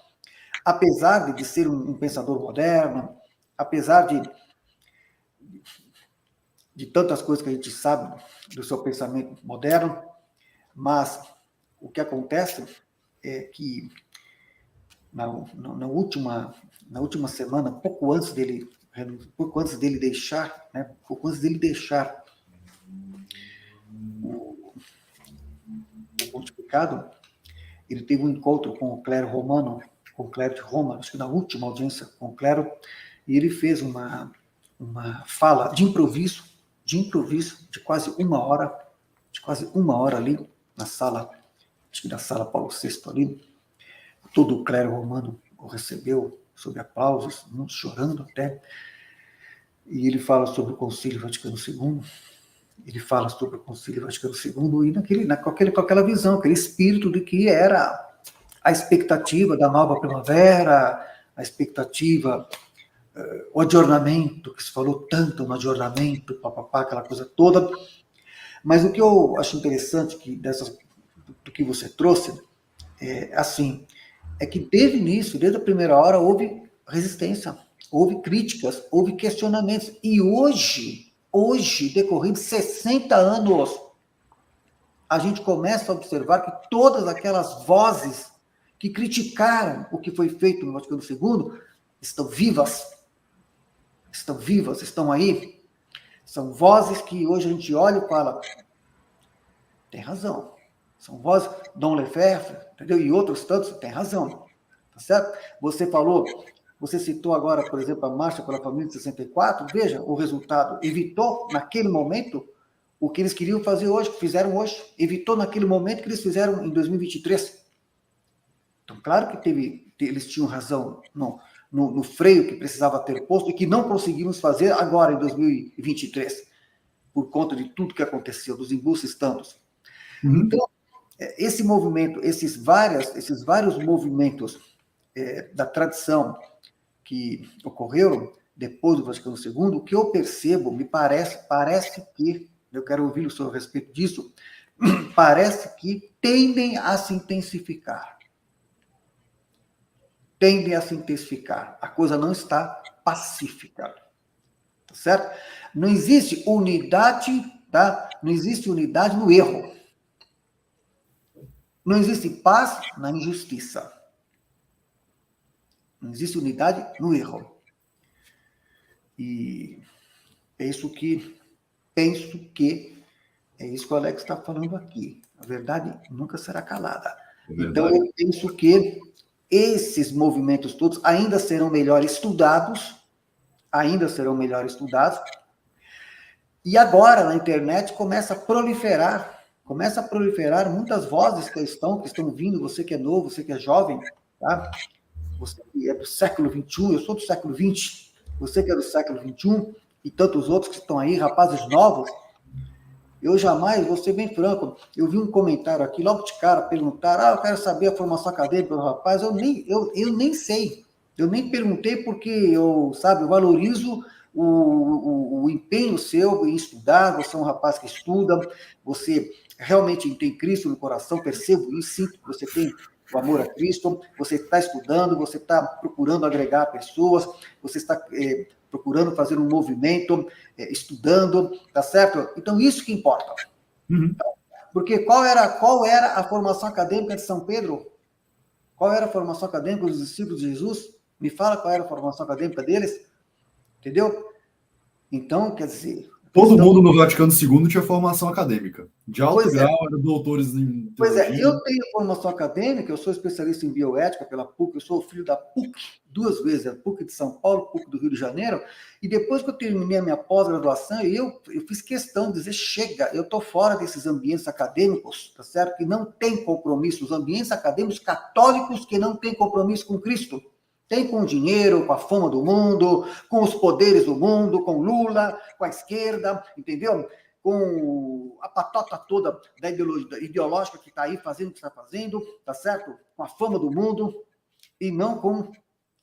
apesar de ser um pensador moderno, apesar de tantas coisas que a gente sabe do seu pensamento moderno, mas o que acontece é que na última semana, pouco antes dele deixar o pontificado, ele teve um encontro com o clero romano, com o clero de Roma, acho que na última audiência com o clero, e ele fez uma fala de improviso, de quase uma hora ali, na sala, acho que na sala Paulo VI ali. Todo o clero romano o recebeu sob aplausos, muitos chorando até, e ele fala sobre o Concílio Vaticano II, e com aquela visão, aquele espírito de que era a expectativa da nova primavera, a expectativa, o adornamento, que se falou tanto no adornamento, aquela coisa toda. Mas o que eu acho interessante do que você trouxe, é que desde a primeira hora, houve resistência, houve críticas, houve questionamentos. E hoje, decorrendo 60 anos, a gente começa a observar que todas aquelas vozes que criticaram o que foi feito no Vaticano II estão vivas, estão aí. São vozes que hoje a gente olha e fala, tem razão. São vozes, Dom Lefebvre, entendeu? E outros tantos, tem razão. Tá certo? Você falou Você citou agora, por exemplo, a Marcha pela Família de 64, veja o resultado. Evitou, naquele momento, o que eles queriam fazer hoje, que fizeram hoje. Evitou, naquele momento, que eles fizeram em 2023. Então, claro que eles tinham razão no freio que precisava ter posto e que não conseguimos fazer agora, em 2023, por conta de tudo que aconteceu, dos embustes tantos. Então, esse movimento, esses vários movimentos da tradição que ocorreram depois do Vaticano II, o que eu percebo, me parece que, eu quero ouvir o senhor a respeito disso, parece que tendem a se intensificar. Tendem a se intensificar. A coisa não está pacífica. Tá certo? Não existe unidade, tá? Não existe unidade no erro. Não existe paz na injustiça. Não existe unidade no erro. E é isso que penso que é isso que o Alex está falando aqui. A verdade nunca será calada. Então, eu penso que esses movimentos todos ainda serão melhor estudados, e agora, na internet, começa a proliferar muitas vozes que estão vindo, você que é novo, você que é jovem, tá? Você que é do século XXI, eu sou do século XX, você que é do século XXI, e tantos outros que estão aí, rapazes novos. Eu jamais, vou ser bem franco, eu vi um comentário aqui, logo de cara, perguntaram, eu quero saber a formação acadêmica do rapaz, eu nem sei, eu nem perguntei porque eu valorizo o empenho seu em estudar, você é um rapaz que estuda, você realmente tem Cristo no coração, percebo isso, sinto que você tem o amor a Cristo, você está estudando, você está procurando agregar pessoas, você está procurando fazer um movimento, estudando, tá certo? Então, isso que importa. Porque qual era a formação acadêmica de São Pedro? Qual era a formação acadêmica dos discípulos de Jesus? Me fala qual era a formação acadêmica deles. Entendeu? Então, quer dizer... Todo mundo no Vaticano II tinha formação acadêmica. De alto grau, eram doutores em teologia. Pois é, eu tenho formação acadêmica, eu sou especialista em bioética pela PUC, eu sou filho da PUC 2 vezes, a PUC de São Paulo, PUC do Rio de Janeiro, e depois que eu terminei a minha pós-graduação, eu fiz questão de dizer, chega, eu estou fora desses ambientes acadêmicos, tá certo? Que não tem compromisso, os ambientes acadêmicos católicos que não têm compromisso com Cristo. Tem com o dinheiro, com a fama do mundo, com os poderes do mundo, com Lula, com a esquerda, entendeu? Com a patota toda da ideológica que está aí fazendo o que está fazendo, tá certo? Com a fama do mundo, e não com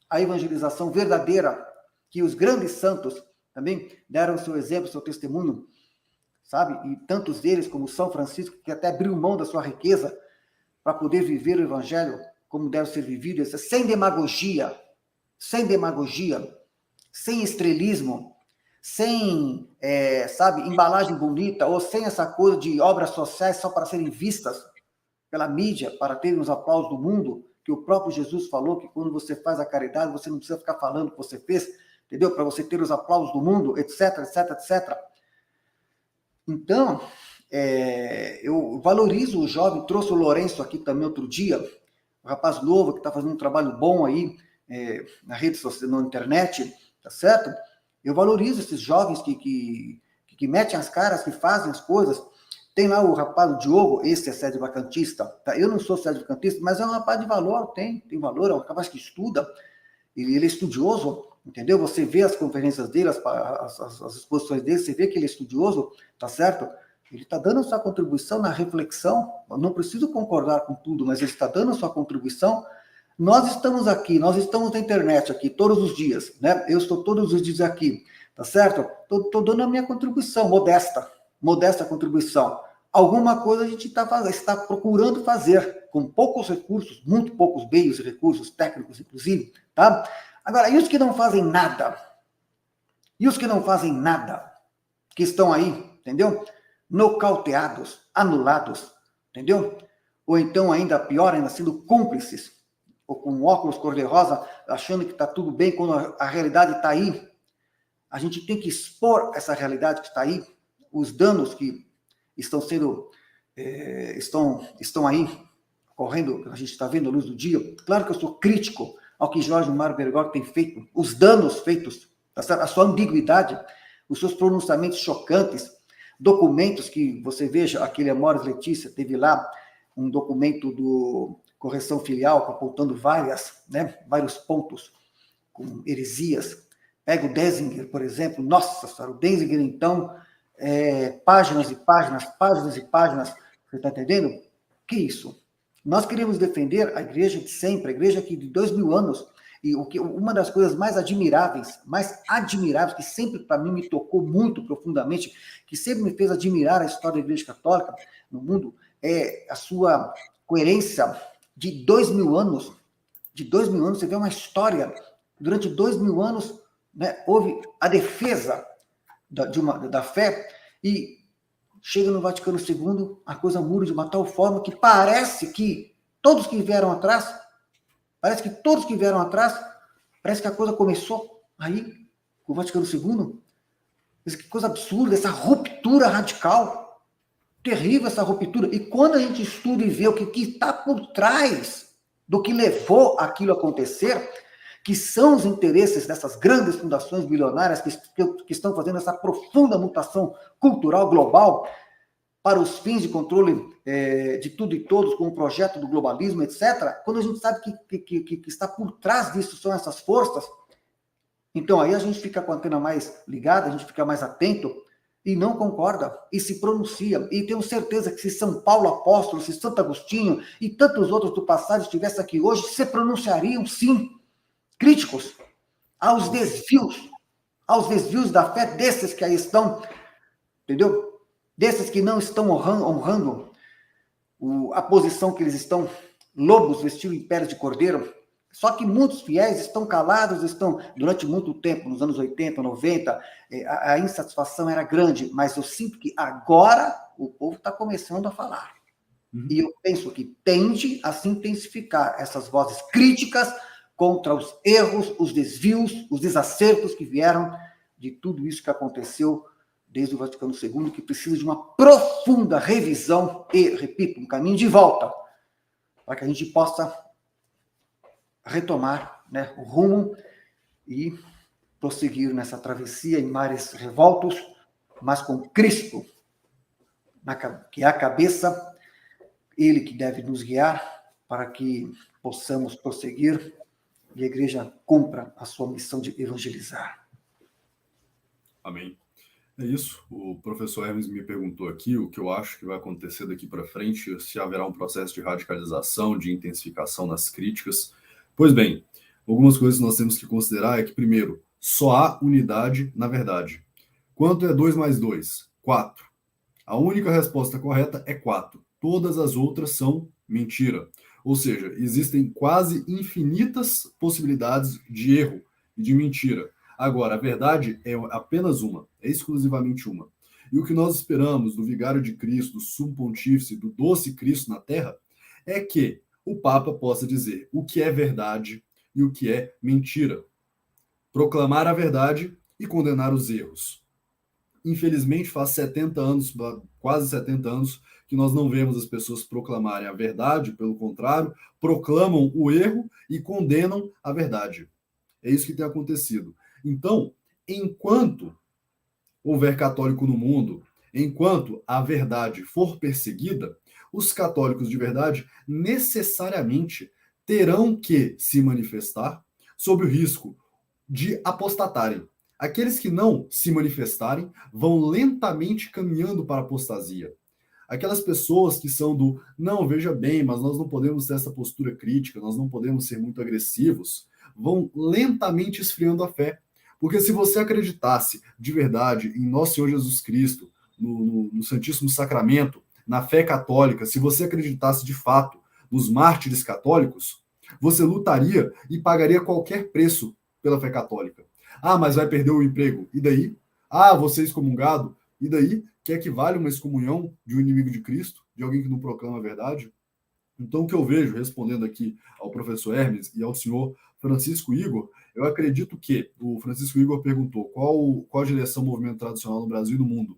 a evangelização verdadeira, que os grandes santos também deram seu exemplo, seu testemunho, sabe? E tantos deles, como São Francisco, que até abriu mão da sua riqueza para poder viver o evangelho como deve ser vivido, sem demagogia, sem estrelismo, sem, embalagem bonita, ou sem essa coisa de obras sociais só para serem vistas pela mídia, para terem os aplausos do mundo, que o próprio Jesus falou que quando você faz a caridade, você não precisa ficar falando o que você fez, entendeu? Para você ter os aplausos do mundo, etc, etc, etc. Então, eu valorizo o jovem, trouxe o Lourenço aqui também outro dia, um rapaz novo que está fazendo um trabalho bom aí na rede social, na internet, tá certo? Eu valorizo esses jovens que metem as caras, que fazem as coisas. Tem lá o rapaz, o Diogo, esse é sede vacantista, tá? Eu não sou sede vacantista, mas é um rapaz de valor, tem valor, é um rapaz que estuda, ele é estudioso, entendeu? Você vê as conferências dele, as exposições dele, você vê que ele é estudioso, tá certo? Ele está dando a sua contribuição na reflexão, eu não preciso concordar com tudo, mas ele está dando a sua contribuição. Nós estamos aqui, nós estamos na internet aqui todos os dias, né? Eu estou todos os dias aqui, tá certo? Estou dando a minha contribuição, modesta contribuição. Alguma coisa a gente está procurando fazer, com poucos recursos, muito poucos meios e recursos técnicos, inclusive, tá? Agora, e os que não fazem nada? E os que não fazem nada? Que estão aí, entendeu? Nocauteados, anulados, entendeu? Ou então, ainda pior, ainda sendo cúmplices, ou com óculos cor-de-rosa, achando que está tudo bem, quando a realidade está aí. A gente tem que expor essa realidade que está aí, os danos que estão sendo, estão aí, correndo, a gente está vendo a luz do dia. Claro que eu sou crítico ao que Jorge Mário Bergoglio tem feito, os danos feitos, a sua ambiguidade, os seus pronunciamentos chocantes, documentos que você veja, aquele Amores Letícia teve lá um documento do Correção Filial apontando vários pontos com heresias. Pega o Denzinger, por exemplo, nossa senhora, o Denzinger, então, páginas e páginas, páginas e páginas, você está entendendo? Que isso? Nós queremos defender a igreja de sempre, a igreja que de 2000 anos, e uma das coisas mais admiráveis, que sempre para mim me tocou muito profundamente, que sempre me fez admirar a história da Igreja Católica no mundo, é a sua coerência de 2000 anos. De 2000 anos, você vê uma história, durante 2000 anos, né, houve a defesa da fé, e chega no Vaticano II, a coisa muda de uma tal forma que parece que todos que vieram atrás, parece que a coisa começou aí, com o Vaticano II. Que coisa absurda, essa ruptura radical, terrível essa ruptura. E quando a gente estuda e vê o que está por trás do que levou aquilo a acontecer, que são os interesses dessas grandes fundações bilionárias que estão fazendo essa profunda mutação cultural global para os fins de controle de tudo e todos, com o projeto do globalismo, etc., quando a gente sabe que está por trás disso são essas forças, então aí a gente fica com a antena mais ligada, a gente fica mais atento e não concorda, e se pronuncia. E tenho certeza que se São Paulo Apóstolo, se Santo Agostinho e tantos outros do passado estivessem aqui hoje, se pronunciariam, sim, críticos aos desvios da fé desses que aí estão, entendeu? Desses que não estão honrando a posição que eles estão, lobos vestidos em peles de cordeiro. Só que muitos fiéis estão calados, durante muito tempo, nos anos 80, 90, a insatisfação era grande, mas eu sinto que agora o povo está começando a falar. E eu penso que tende a se intensificar essas vozes críticas contra os erros, os desvios, os desacertos que vieram de tudo isso que aconteceu desde o Vaticano II, que precisa de uma profunda revisão e, repito, um caminho de volta, para que a gente possa retomar, né, o rumo e prosseguir nessa travessia em mares revoltos, mas com Cristo, que é a cabeça, ele que deve nos guiar para que possamos prosseguir e a igreja cumpra a sua missão de evangelizar. Amém. É isso. O professor Hermes me perguntou aqui o que eu acho que vai acontecer daqui para frente, se haverá um processo de radicalização, de intensificação nas críticas. Pois bem, algumas coisas que nós temos que considerar é que, primeiro, só há unidade na verdade. Quanto é 2 mais 2? 4. A única resposta correta é 4. Todas as outras são mentira. Ou seja, existem quase infinitas possibilidades de erro e de mentira. Agora, a verdade é apenas uma, é exclusivamente uma. E o que nós esperamos do Vigário de Cristo, do Sumo Pontífice, do Doce Cristo na Terra, é que o Papa possa dizer o que é verdade e o que é mentira. Proclamar a verdade e condenar os erros. Infelizmente, faz 70 anos, quase 70 anos, que nós não vemos as pessoas proclamarem a verdade, pelo contrário, proclamam o erro e condenam a verdade. É isso que tem acontecido. Então, enquanto houver católico no mundo, enquanto a verdade for perseguida, os católicos de verdade necessariamente terão que se manifestar sob o risco de apostatarem. Aqueles que não se manifestarem vão lentamente caminhando para a apostasia. Aquelas pessoas que são do, não, veja bem, mas nós não podemos ter essa postura crítica, nós não podemos ser muito agressivos, vão lentamente esfriando a fé. Porque se você acreditasse de verdade em nosso Senhor Jesus Cristo, no Santíssimo Sacramento, na fé católica, se você acreditasse de fato nos mártires católicos, você lutaria e pagaria qualquer preço pela fé católica. Ah, mas vai perder o emprego. E daí? Ah, você é excomungado. E daí? Que equivale uma excomunhão de um inimigo de Cristo, de alguém que não proclama a verdade? Então, o que eu vejo, respondendo aqui ao professor Hermes e ao senhor Francisco Igor, eu acredito que o Francisco Igor perguntou qual a direção do movimento tradicional no Brasil e no mundo,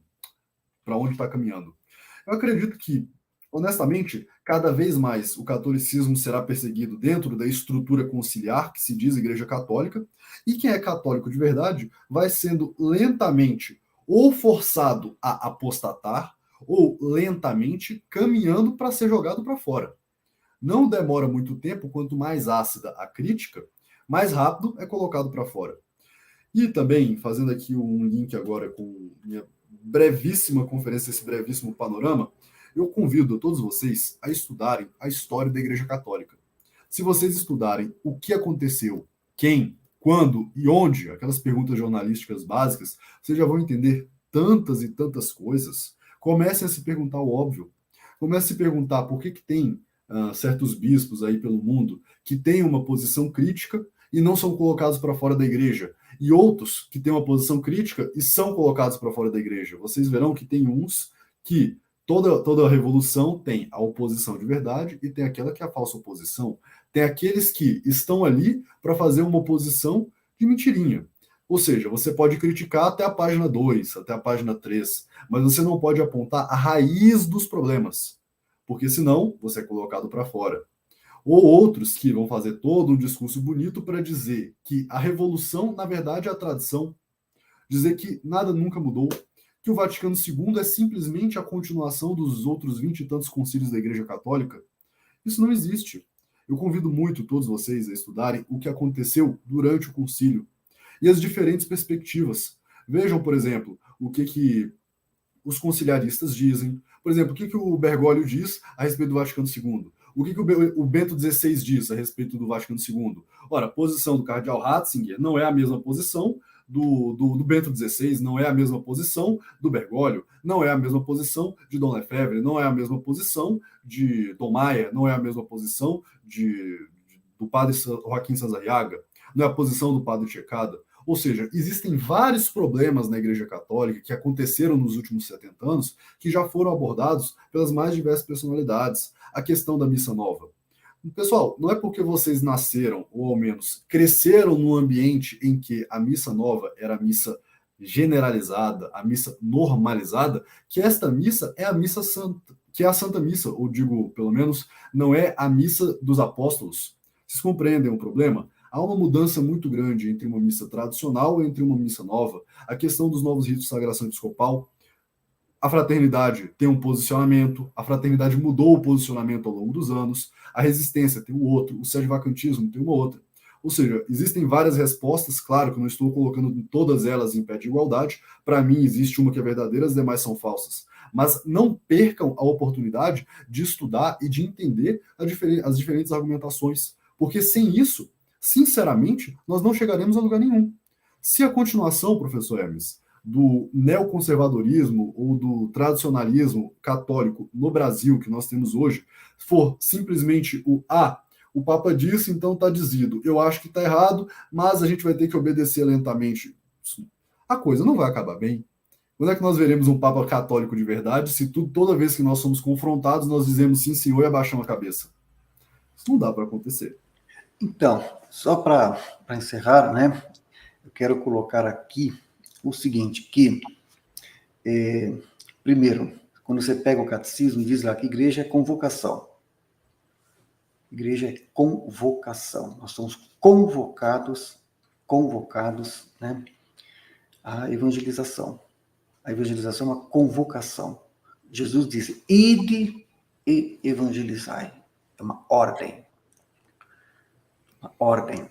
para onde está caminhando. Eu acredito que, honestamente, cada vez mais o catolicismo será perseguido dentro da estrutura conciliar que se diz Igreja Católica, e quem é católico de verdade vai sendo lentamente ou forçado a apostatar, ou lentamente caminhando para ser jogado para fora. Não demora muito tempo, quanto mais ácida a crítica, mais rápido é colocado para fora. E também, fazendo aqui um link agora com minha brevíssima conferência, esse brevíssimo panorama, eu convido todos vocês a estudarem a história da Igreja Católica. Se vocês estudarem o que aconteceu, quem, quando e onde, aquelas perguntas jornalísticas básicas, vocês já vão entender tantas e tantas coisas. Comecem a se perguntar o óbvio. Comecem a se perguntar por que tem certos bispos aí pelo mundo que têm uma posição crítica e não são colocados para fora da igreja, e outros que têm uma posição crítica e são colocados para fora da igreja. Vocês verão que tem uns que toda revolução tem a oposição de verdade e tem aquela que é a falsa oposição. Tem aqueles que estão ali para fazer uma oposição de mentirinha. Ou seja, você pode criticar até a página 2, até a página 3, mas você não pode apontar a raiz dos problemas, porque senão você é colocado para fora. Ou outros que vão fazer todo um discurso bonito para dizer que a revolução, na verdade, é a tradição, dizer que nada nunca mudou, que o Vaticano II é simplesmente a continuação dos outros 20 e tantos concílios da Igreja Católica. Isso não existe. Eu convido muito todos vocês a estudarem o que aconteceu durante o concílio e as diferentes perspectivas. Vejam, por exemplo, o que os conciliaristas dizem. Por exemplo, o que o Bergoglio diz a respeito do Vaticano II? O que o Bento XVI diz a respeito do Vaticano II? Ora, a posição do cardeal Ratzinger não é a mesma posição do Bento XVI, não é a mesma posição do Bergoglio, não é a mesma posição de Dom Lefebvre, não é a mesma posição de Dom Maia, não é a mesma posição do padre Joaquim Sanzariaga, não é a posição do padre Checada. Ou seja, existem vários problemas na Igreja Católica que aconteceram nos últimos 70 anos que já foram abordados pelas mais diversas personalidades. A questão da missa nova. Pessoal, não é porque vocês nasceram, ou ao menos cresceram num ambiente em que a missa nova era a missa generalizada, a missa normalizada, que esta missa é a missa santa, que é a Santa Missa, ou digo, pelo menos, não é a missa dos apóstolos. Vocês compreendem o problema? Há uma mudança muito grande entre uma missa tradicional e entre uma missa nova. A questão dos novos ritos de sagração episcopal. A fraternidade tem um posicionamento, a fraternidade mudou o posicionamento ao longo dos anos, a resistência tem um outro, o sedvacantismo tem uma outra. Ou seja, existem várias respostas, claro que eu não estou colocando todas elas em pé de igualdade, para mim existe uma que é verdadeira, as demais são falsas. Mas não percam a oportunidade de estudar e de entender as diferentes argumentações, porque sem isso, sinceramente, nós não chegaremos a lugar nenhum. Se a continuação, professor Hermes, do neoconservadorismo ou do tradicionalismo católico no Brasil que nós temos hoje for simplesmente o Papa disse, então está dizido. Eu acho que está errado, mas a gente vai ter que obedecer lentamente. A coisa não vai acabar bem. Quando é que nós veremos um Papa católico de verdade se toda vez que nós somos confrontados nós dizemos sim, senhor, e abaixamos a cabeça? Isso não dá para acontecer. Então, só para encerrar, né, eu quero colocar aqui o seguinte, que, primeiro, quando você pega o catecismo, diz lá que igreja é convocação. Igreja é convocação. Nós somos convocados, né, à evangelização. A evangelização é uma convocação. Jesus disse, ide e evangelizai. É uma ordem. Uma ordem.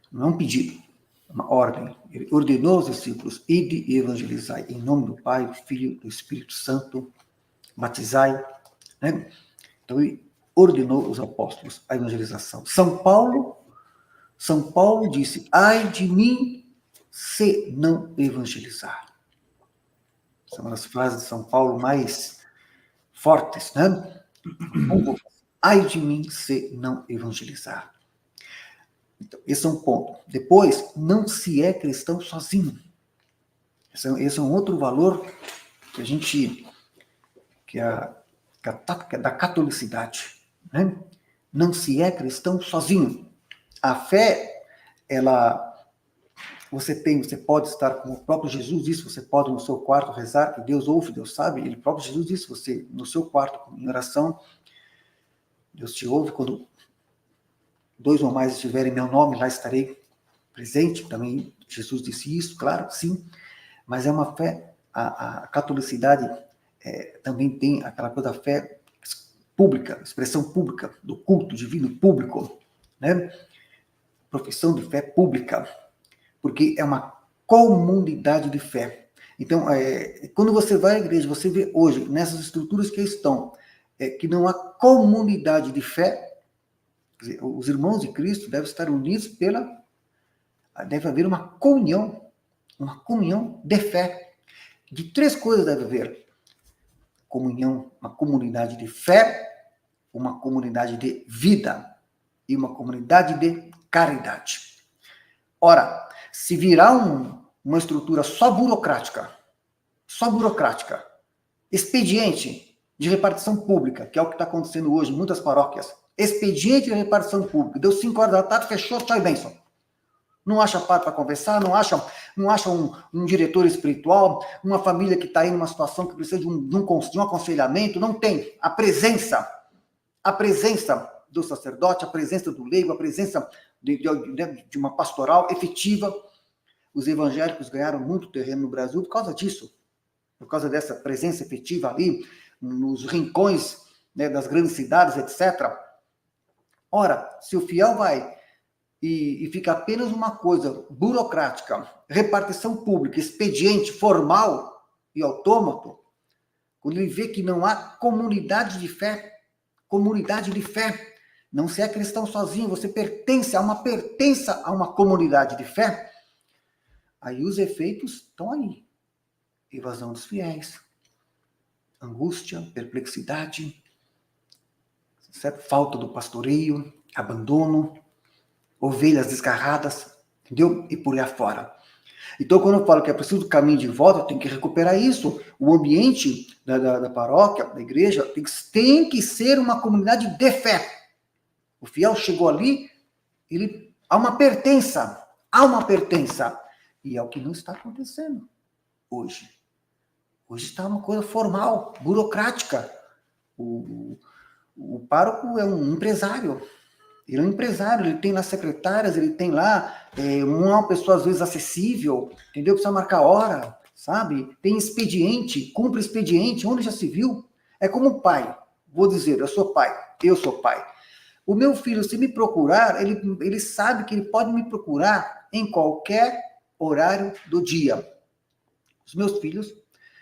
Não é um pedido. Uma ordem. Ele ordenou aos discípulos, ide e evangelizai, em nome do Pai, do Filho e do Espírito Santo, batizai, né? Então, ele ordenou os apóstolos a evangelização. São Paulo disse, ai de mim se não evangelizar. Essa é uma das frases de São Paulo mais fortes, né? Ai de mim se não evangelizar. Então, esse é um ponto. Depois, não se é cristão sozinho. Esse é um outro valor que é da catolicidade, né? Não se é cristão sozinho. A fé, você pode estar, como o próprio Jesus disse, você pode no seu quarto rezar, que Deus ouve, Deus sabe. Ele próprio Jesus disse, você no seu quarto, em oração, Deus te ouve, quando 2 ou mais estiverem em meu nome, lá estarei presente. Também Jesus disse isso, claro, sim. Mas é uma fé, a catolicidade também tem aquela coisa da fé pública, expressão pública, do culto divino público, né? Profissão de fé pública, porque é uma comunidade de fé. Então, quando você vai à igreja, você vê hoje, nessas estruturas que estão, que não há comunidade de fé, quer dizer, os irmãos de Cristo devem estar unidos deve haver uma comunhão de fé. De 3 coisas deve haver: comunhão, uma comunidade de fé, uma comunidade de vida e uma comunidade de caridade. Ora, se virar uma estrutura só burocrática, expediente de repartição pública, que é o que está acontecendo hoje em muitas paróquias, expediente de repartição pública, deu 5 horas da tarde, fechou, tchau e bênção. Não acha padre para conversar, não acha um diretor espiritual, uma família que está aí numa situação que precisa de um aconselhamento, não tem. A presença do sacerdote, a presença do leigo, a presença de uma pastoral efetiva. Os evangélicos ganharam muito terreno no Brasil por causa disso, por causa dessa presença efetiva ali, nos rincões, né, das grandes cidades, etc. Ora, se o fiel vai e fica apenas uma coisa burocrática, repartição pública, expediente, formal e autômato, quando ele vê que não há comunidade de fé, não se é cristão sozinho, você pertence a uma comunidade de fé, aí os efeitos estão aí. Evasão dos fiéis, angústia, perplexidade, certo? Falta do pastoreio, abandono, ovelhas desgarradas, entendeu? E por aí afora. Então, quando eu falo que é preciso do caminho de volta, tem que recuperar isso. O ambiente da paróquia, da igreja, tem que ser uma comunidade de fé. O fiel chegou ali, há uma pertença. E é o que não está acontecendo hoje. Hoje está uma coisa formal, burocrática. O pároco é um empresário. Ele é um empresário, ele tem lá secretárias, ele tem lá uma pessoa, às vezes, acessível, entendeu? Precisa marcar hora, sabe? Tem expediente, cumpre expediente, onde já se viu? É como o pai. Vou dizer, eu sou pai. O meu filho, se me procurar, ele sabe que ele pode me procurar em qualquer horário do dia. Os meus filhos,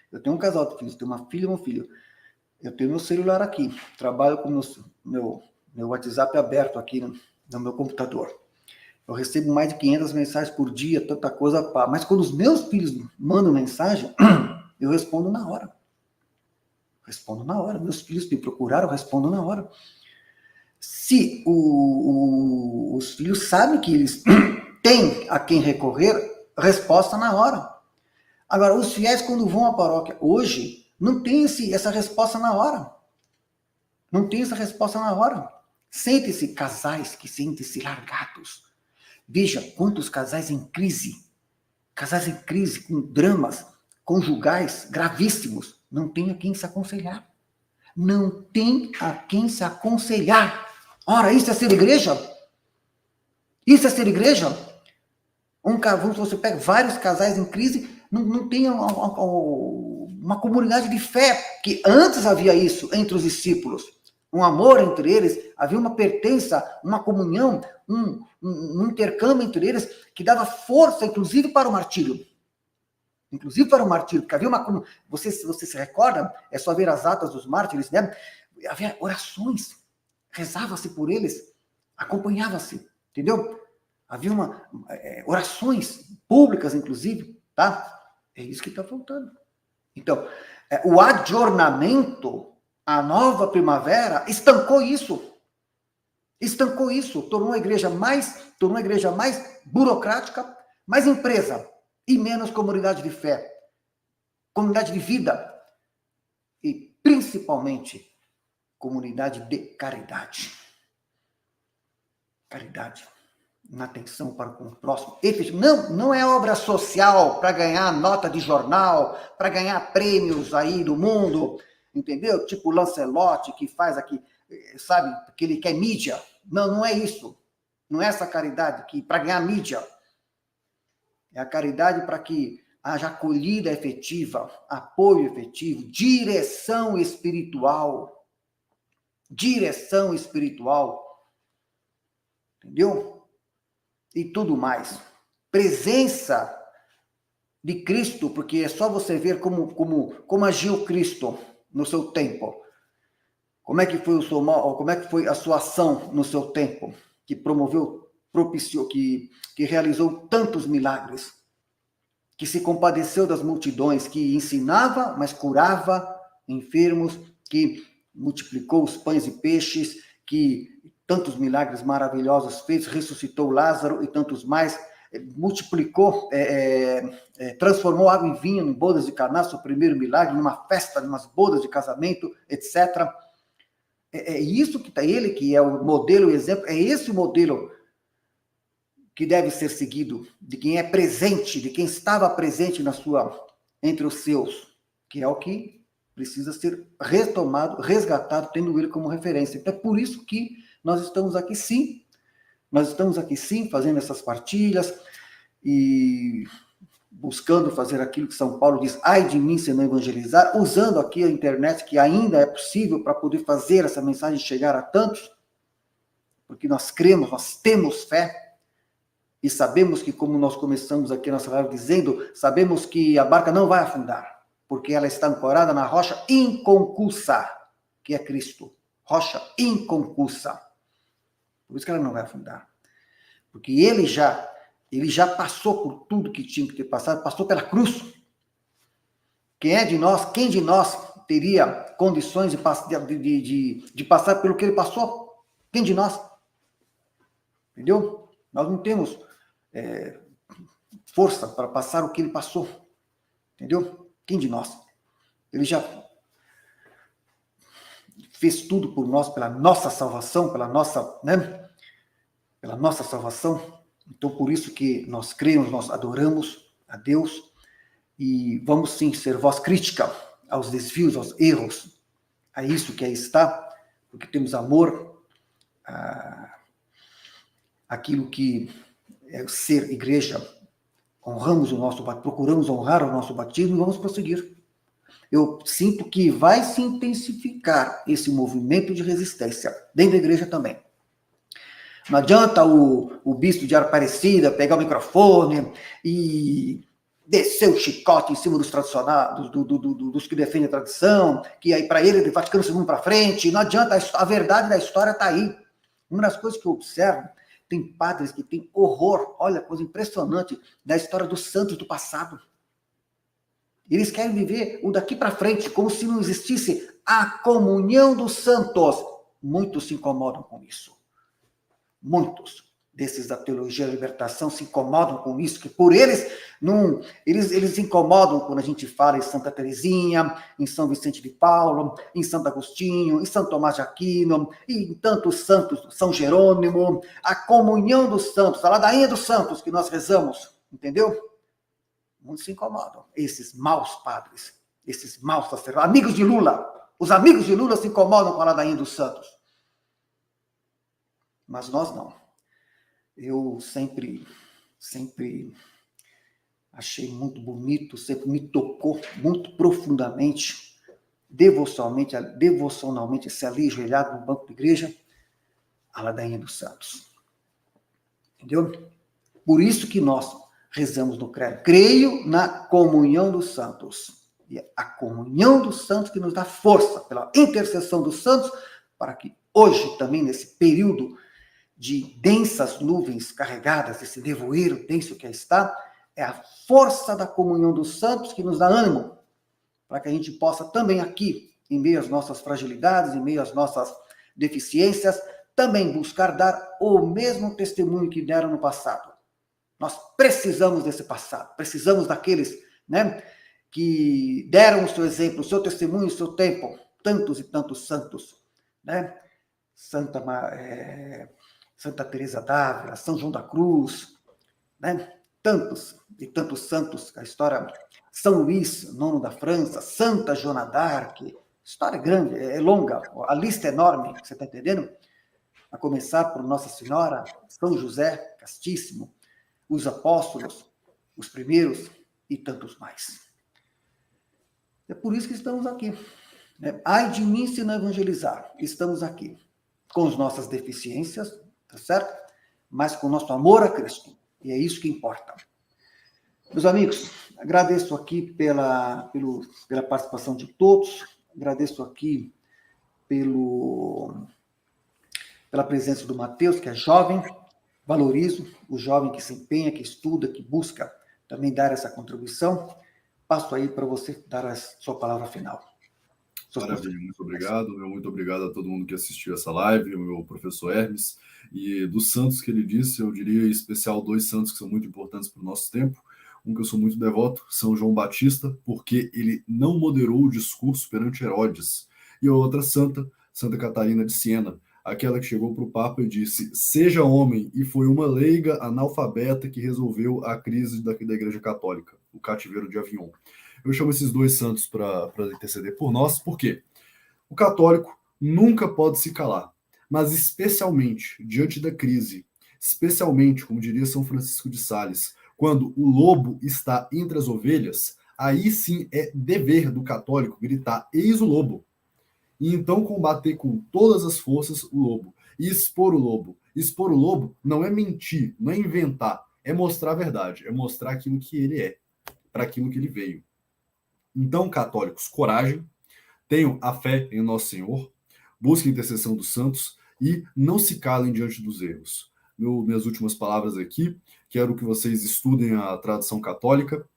eu tenho um casal de filhos, tenho uma filha e um filho. Eu tenho meu celular aqui, trabalho com meu WhatsApp aberto aqui no meu computador. Eu recebo mais de 500 mensagens por dia, tanta coisa. Mas quando os meus filhos mandam mensagem, eu respondo na hora. Meus filhos me procuraram, eu respondo na hora. Se os filhos sabem que eles têm a quem recorrer, resposta na hora. Agora, os fiéis, quando vão à paróquia hoje, não tem essa resposta na hora. Sentem-se casais que sentem-se largados. Veja quantos casais em crise, com dramas conjugais gravíssimos, não tem a quem se aconselhar. Ora, isso é ser igreja? Você pega vários casais em crise, não tem uma comunidade de fé, que antes havia isso entre os discípulos. Um amor entre eles, havia uma pertença, uma comunhão, um intercâmbio entre eles, que dava força, inclusive para o martírio. Porque havia uma... Você se recorda? É só ver as atas dos mártires, né? Havia orações, rezava-se por eles, acompanhava-se, entendeu? Havia orações públicas, inclusive, tá? É isso que está faltando. Então, o adjornamento, a nova primavera, estancou isso, tornou a igreja mais burocrática, mais empresa e menos comunidade de fé, comunidade de vida e, principalmente, comunidade de caridade. Caridade, na atenção para com o próximo. Não é obra social para ganhar nota de jornal, para ganhar prêmios aí do mundo, entendeu? Tipo Lancelotti, que faz aqui sabe, porque ele quer mídia. Não, não é isso. Não é essa caridade que para ganhar mídia. É a caridade para que haja acolhida efetiva, apoio efetivo, direção espiritual. Direção espiritual. Entendeu? E tudo mais. Presença de Cristo, porque é só você ver como agiu Cristo no seu tempo. Como é que foi a sua ação no seu tempo, que promoveu, propiciou, que realizou tantos milagres, que se compadeceu das multidões, que ensinava, mas curava enfermos, que multiplicou os pães e peixes, que tantos milagres maravilhosos fez, ressuscitou Lázaro e tantos mais, multiplicou, transformou água em vinho em bodas de Caná, seu primeiro milagre, numa festa, numas bodas de casamento, etc. É isso que está ele, que é o modelo, o exemplo, é esse o modelo que deve ser seguido, de quem é presente, de quem estava presente entre os seus, que é o que precisa ser retomado, resgatado, tendo ele como referência. Então, é por isso que nós estamos aqui sim, fazendo essas partilhas e buscando fazer aquilo que São Paulo diz, ai de mim se não evangelizar, usando aqui a internet, que ainda é possível para poder fazer essa mensagem chegar a tantos, porque nós cremos, nós temos fé, e sabemos que, como nós começamos aqui a nossa live dizendo, sabemos que a barca não vai afundar, porque ela está ancorada na rocha inconcursa, que é Cristo. Rocha inconcursa. Por isso que ela não vai afundar. Porque ele já passou por tudo que tinha que ter passado, passou pela cruz. Quem de nós teria condições de passar pelo que ele passou? Quem de nós? Entendeu? Nós não temos força para passar o que ele passou. Entendeu? Quem de nós? Ele já fez tudo por nós, pela nossa salvação, pela nossa salvação. Então, por isso que nós cremos, nós adoramos a Deus e vamos sim ser voz crítica aos desvios, aos erros, a isso que aí está, porque temos amor, aquilo que é ser igreja, procuramos honrar o nosso batismo e vamos prosseguir. Eu sinto que vai se intensificar esse movimento de resistência dentro da igreja também. Não adianta o bispo de Aparecida pegar o microfone e descer o chicote em cima dos tradicionais, dos que defendem a tradição, que aí para ele Vaticano II para frente. Não adianta, a verdade da história está aí. Uma das coisas que eu observo, tem padres que têm horror, olha, coisa impressionante, da história dos santos do passado. Eles querem viver o daqui para frente, como se não existisse a comunhão dos santos. Muitos se incomodam com isso. Muitos desses da teologia da libertação se incomodam com isso, que por eles, eles se incomodam quando a gente fala em Santa Teresinha, em São Vicente de Paulo, em Santo Agostinho, em São Tomás de Aquino, e em tantos santos, São Jerônimo, a comunhão dos santos, a ladainha dos santos que nós rezamos, entendeu? Muitos se incomodam, esses maus padres, esses maus sacerdotes, amigos de Lula, os amigos de Lula se incomodam com a ladainha dos santos. Mas nós não. Eu sempre achei muito bonito, sempre me tocou muito profundamente, devocionalmente, se ali ajoelhado no banco da igreja, a ladainha dos santos. Entendeu? Por isso que nós rezamos no credo. Creio na comunhão dos santos. E é a comunhão dos santos que nos dá força, pela intercessão dos santos, para que hoje também, nesse período de densas nuvens carregadas, esse nevoeiro denso que aí está, é a força da comunhão dos santos que nos dá ânimo, para que a gente possa também aqui, em meio às nossas fragilidades, em meio às nossas deficiências, também buscar dar o mesmo testemunho que deram no passado. Nós precisamos desse passado, precisamos daqueles, que deram o seu exemplo, o seu testemunho, o seu tempo, tantos e tantos santos, Santa Teresa d'Ávila, São João da Cruz, tantos e tantos santos, a história, São Luís, nono da França, Santa Joana d'Arc, História grande, é longa, a lista é enorme, você está entendendo? A começar por Nossa Senhora, São José, castíssimo, os apóstolos, os primeiros e tantos mais. É por isso que estamos aqui. Ai de mim se não evangelizar. Estamos aqui, com as nossas deficiências, tá certo? Mas com o nosso amor a Cristo. E é isso que importa. Meus amigos, agradeço aqui pela participação de todos, agradeço aqui pela presença do Matheus, que é jovem, valorizo o jovem que se empenha, que estuda, que busca também dar essa contribuição. Passo aí para você dar a sua palavra final. Maravilha, muito obrigado. Muito obrigado a todo mundo que assistiu essa live, o meu professor Hermes. E dos santos que ele disse, eu diria em especial 2 santos que são muito importantes para o nosso tempo. Um que eu sou muito devoto, São João Batista, porque ele não moderou o discurso perante Herodes. E a outra santa, Santa Catarina de Siena, aquela que chegou para o Papa e disse: seja homem, e foi uma leiga analfabeta que resolveu a crise da Igreja Católica, o cativeiro de Avignon. Eu chamo esses 2 santos para interceder por nós, porque o católico nunca pode se calar, mas especialmente diante da crise, especialmente, como diria São Francisco de Sales, quando o lobo está entre as ovelhas, aí sim é dever do católico gritar: eis o lobo. E então combater com todas as forças o lobo. E expor o lobo. Expor o lobo não é mentir, não é inventar, é mostrar a verdade, é mostrar aquilo que ele é, para aquilo que ele veio. Então, católicos, coragem, tenham a fé em Nosso Senhor, busquem a intercessão dos santos e não se calem diante dos erros. Minhas últimas palavras aqui, quero que vocês estudem a tradição católica,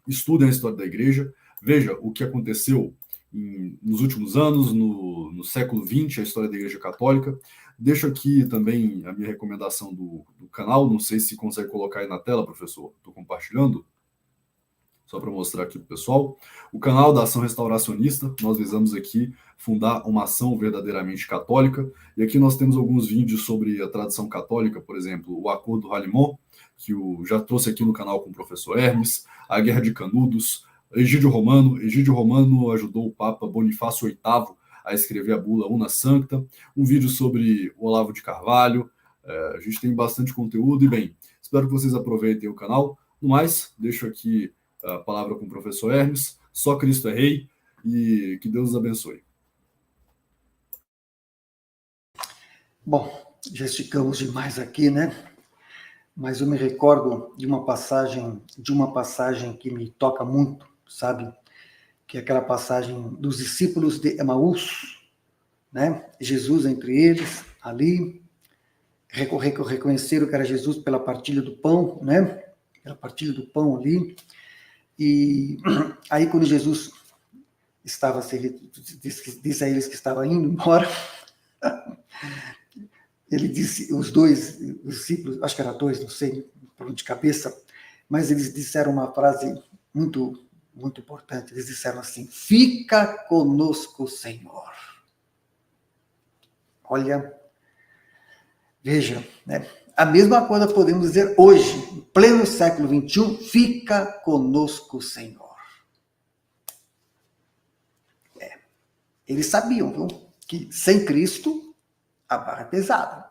estudem a história da igreja, veja o que aconteceu nos últimos anos, no século XX, a história da Igreja Católica. Deixo aqui também a minha recomendação do canal, não sei se consegue colocar aí na tela, professor, estou compartilhando, só para mostrar aqui para o pessoal. O canal da Ação Restauracionista, nós visamos aqui fundar uma ação verdadeiramente católica, e aqui nós temos alguns vídeos sobre a tradição católica, por exemplo, o Acordo do Halimon, que eu já trouxe aqui no canal com o professor Hermes, a Guerra de Canudos, Egídio Romano ajudou o Papa Bonifácio VIII a escrever a bula Una Sancta, um vídeo sobre o Olavo de Carvalho, a gente tem bastante conteúdo e, bem, espero que vocês aproveitem o canal. No mais, deixo aqui a palavra com o professor Hermes, só Cristo é Rei e que Deus os abençoe. Bom, já esticamos demais aqui, né? Mas eu me recordo de uma passagem que me toca muito, sabe? Que é aquela passagem dos discípulos de Emaús, né? Jesus entre eles, ali, reconheceram que era Jesus pela partilha do pão, né? Pela partilha do pão ali. E aí, quando Jesus disse a eles que estava indo embora, ele disse, os 2 discípulos, acho que era 2, não sei, de cabeça, mas eles disseram uma frase muito, muito importante. Eles disseram assim: fica conosco, Senhor. Olha, veja, né? A mesma coisa podemos dizer hoje, em pleno século XXI, fica conosco, Senhor. Eles sabiam, viu, que sem Cristo a barra é pesada,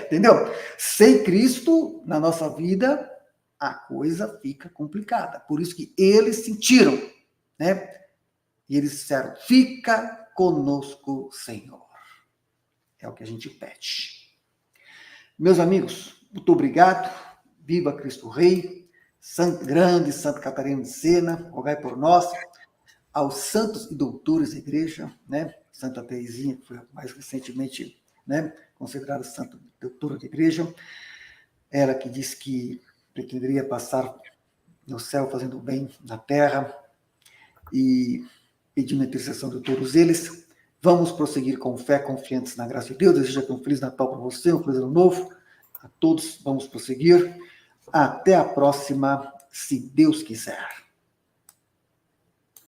entendeu? Sem Cristo na nossa vida a coisa fica complicada. Por isso que eles sentiram, né? E eles disseram: fica conosco, Senhor. É o que a gente pede. Meus amigos, muito obrigado. Viva Cristo Rei, grande Santa Catarina de Siena, rogai por nós. Aos santos e doutores da igreja, né? Santa Teresinha, que foi mais recentemente, né, considerada santa doutora da igreja, ela que disse que pretenderia passar no céu fazendo bem na terra, e pedindo a intercessão de todos eles. Vamos prosseguir com fé, confiantes na graça de Deus. Desejo aqui um Feliz Natal para você, um Feliz Ano Novo a todos. Vamos prosseguir. Até a próxima, se Deus quiser.